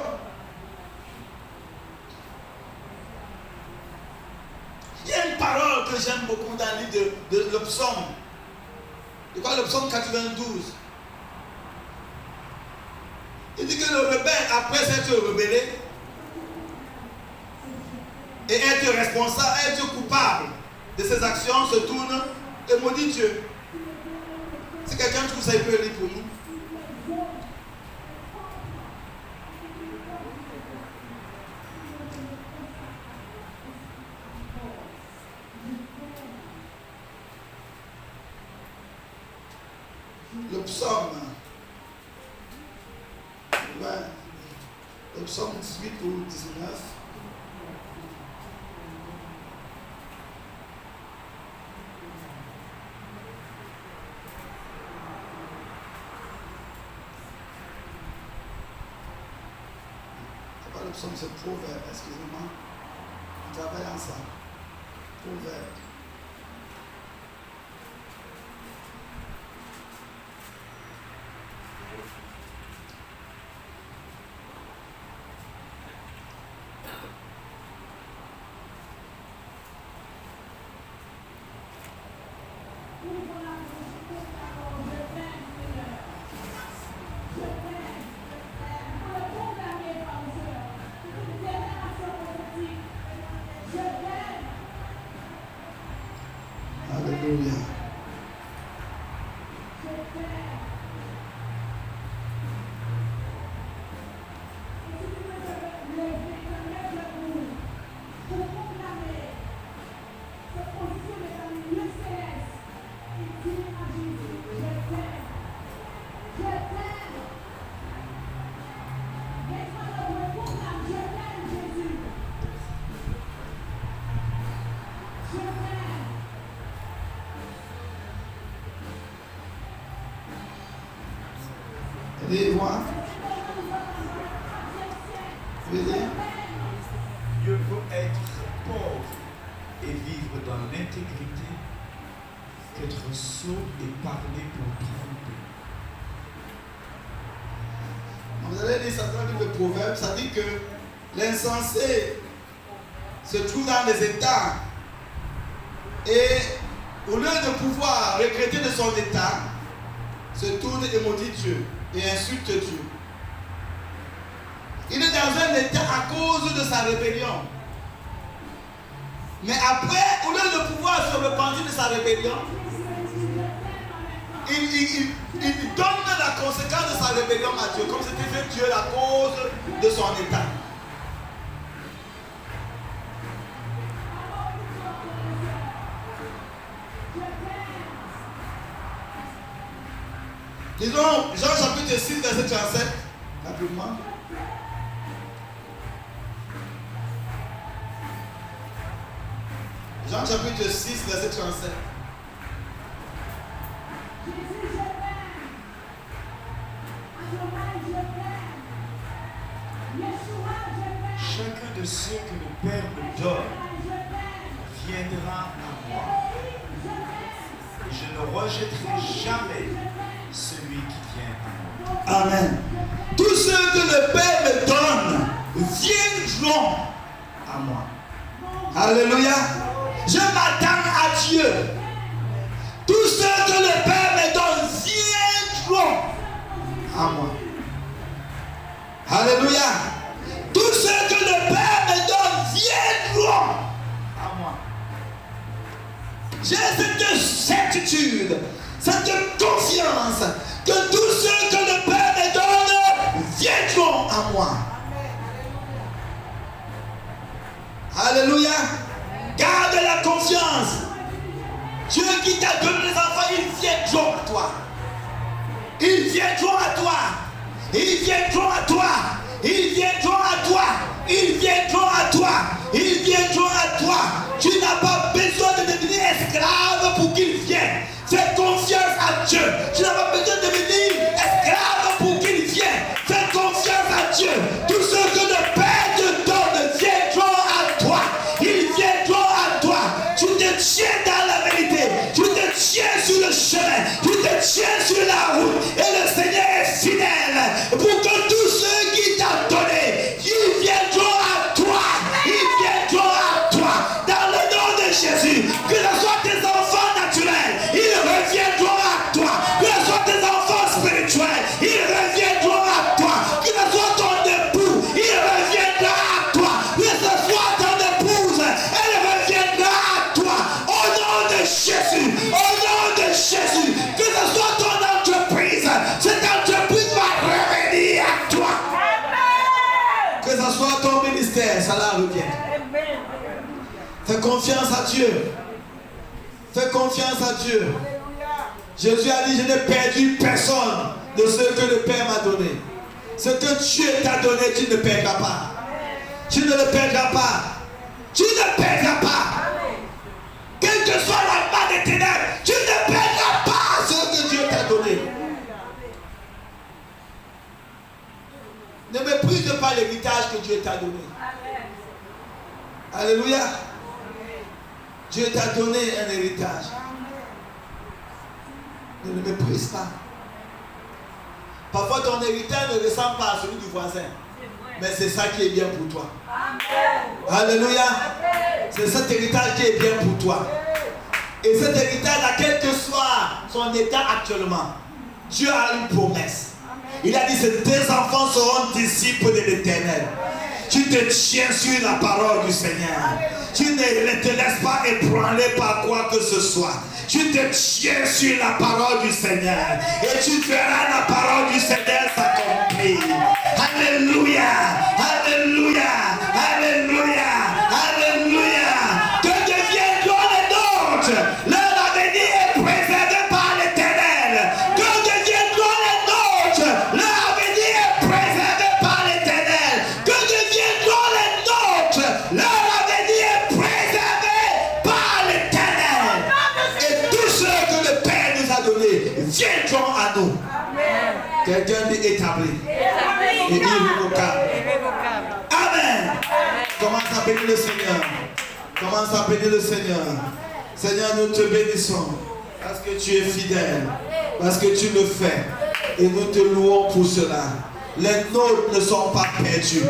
Il y a une parole que j'aime beaucoup dans le livre de le psaume. De quoi le psaume 92? Il dit que le rebelle, après s'être rebellé et être responsable, être coupable de ses actions, se tourne et maudit Dieu. Si quelqu'un trouve ça, il peut le lire pour nous. Le psaume, ouais, le psaume 18 ou 19. C'est pas le psaume, c'est proverbe, excusez-moi. On travaille ensemble. Proverbe. Alléluia. Allez voir.
Dieu veut être pauvre et vivre dans l'intégrité qu'être sot et parler pour tromper.
Vous allez lire ça dans le livre de Proverbes, ça dit que l'insensé se trouve dans les états et au lieu de pouvoir regretter de son état, se tourne et maudit Dieu et insulte Dieu. Il est dans un état à cause de sa rébellion. Mais après, au lieu de pouvoir se repentir de sa rébellion, il donne la conséquence de sa rébellion à Dieu, comme c'était fait Dieu la cause de son état. Disons, Jean chapitre 6, verset 37. Rapidement. Jean chapitre 6, verset 37.
Chacun de ceux que le Père me donne viendra à moi. Et je ne rejetterai jamais celui qui vient à moi.
Amen. Tous ceux que le Père me donne viendront à moi. Alléluia. Je m'attends à Dieu. Tous ceux que le Père me donne viendront à moi. Alléluia. Tous ceux que le Père me donne viendront à moi. J'ai cette certitude, cette confiance que tous ceux que le Père me donne viendront à moi. Alléluia. Garde la confiance. Dieu qui t'a donné les enfants, ils viendront à toi. Ils viendront à toi. Ils viendront à toi. Ils viendront à toi. Ils viendront à toi. Ils viendront à toi. Tu n'as pas besoin de devenir esclave pour qu'ils viennent. Fais confiance à Dieu. Tu n'as pas besoin de devenir esclave pour qu'ils viennent. Fais confiance à Dieu. Tous ceux que le Père te donne viendront à toi. Ils viendront à toi. Tu te tiens dans la vérité. Tu te tiens sur le chemin. Tu te tiens sur la route. Et le Seigneur est fidèle pour que tous ceux qui t'ont donné, ils viendront à toi. Ils viendront à toi. Dans le nom de Jésus. Que ce soit tes enfants naturels, ils reviendront à toi. Que ce soit tes enfants spirituels, ils reviendront à toi. Que ce soit ton époux, il reviendra à toi. Que ce soit ton épouse, elle reviendra à toi. Au nom de Jésus. Au nom de Jésus. Que ce soit ton entreprise, cette entreprise va revenir à toi. Que ce soit ton ministère, ça la revient. Fais confiance à Dieu. Fais confiance à Dieu. Jésus a dit, je n'ai perdu personne de ce que le Père m'a donné. Ce que Dieu t'a donné, tu ne perdras pas. Tu ne le perdras pas. Tu ne perdras pas. Quelle que soit la main des ténèbres, tu ne perdras pas ce que Dieu t'a donné. Ne méprise pas l'héritage que Dieu t'a donné. Alléluia. Dieu t'a donné un héritage. Ne le méprise pas. Parfois ton héritage ne ressemble pas à celui du voisin. Mais c'est ça qui est bien pour toi. Alléluia. C'est cet héritage qui est bien pour toi. Et cet héritage, à quel que soit son état actuellement, Dieu a une promesse. Il a dit que tes enfants seront disciples de l'Éternel. Tu te tiens sur la parole du Seigneur. Tu ne te laisses pas ébranler par quoi que ce soit. Tu te tiens sur la parole du Seigneur. Et tu verras la parole du Seigneur s'accomplir. Alléluia. Alléluia. Alléluia. Alléluia. Que deviendront les nôtres? Leur avenir est préservé par l'Éternel. Que deviendront les nôtres? Leur avenir est préservé par l'Éternel. Que deviendront les nôtres? Leur avenir est préservé par l'Éternel. Et tous ceux que le Père nous a donnés viendront à nous. Quelqu'un dit établi. Et irrévocable. Amen. Commence à bénir le Seigneur. Commence à bénir le Seigneur. Seigneur, nous te bénissons. Parce que tu es fidèle. Parce que tu le fais. Et nous te louons pour cela. Les nôtres ne sont pas perdus.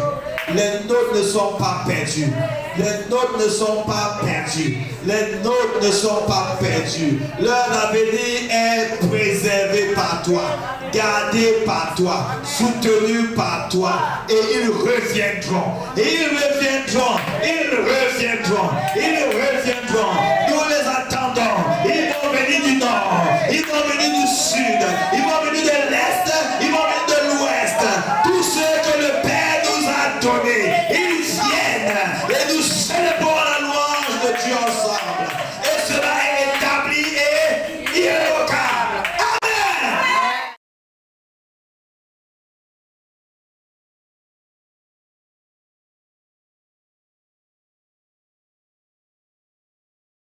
Les nôtres ne sont pas perdus. Les nôtres ne sont pas perdus. Les nôtres ne sont pas perdus. Leur avenir est préservé par toi, gardé par toi, soutenu par toi. Et ils reviendront. Ils reviendront. Ils reviendront. Ils reviendront. Nous les attendons. Ils vont venir du nord. Ils vont venir du sud.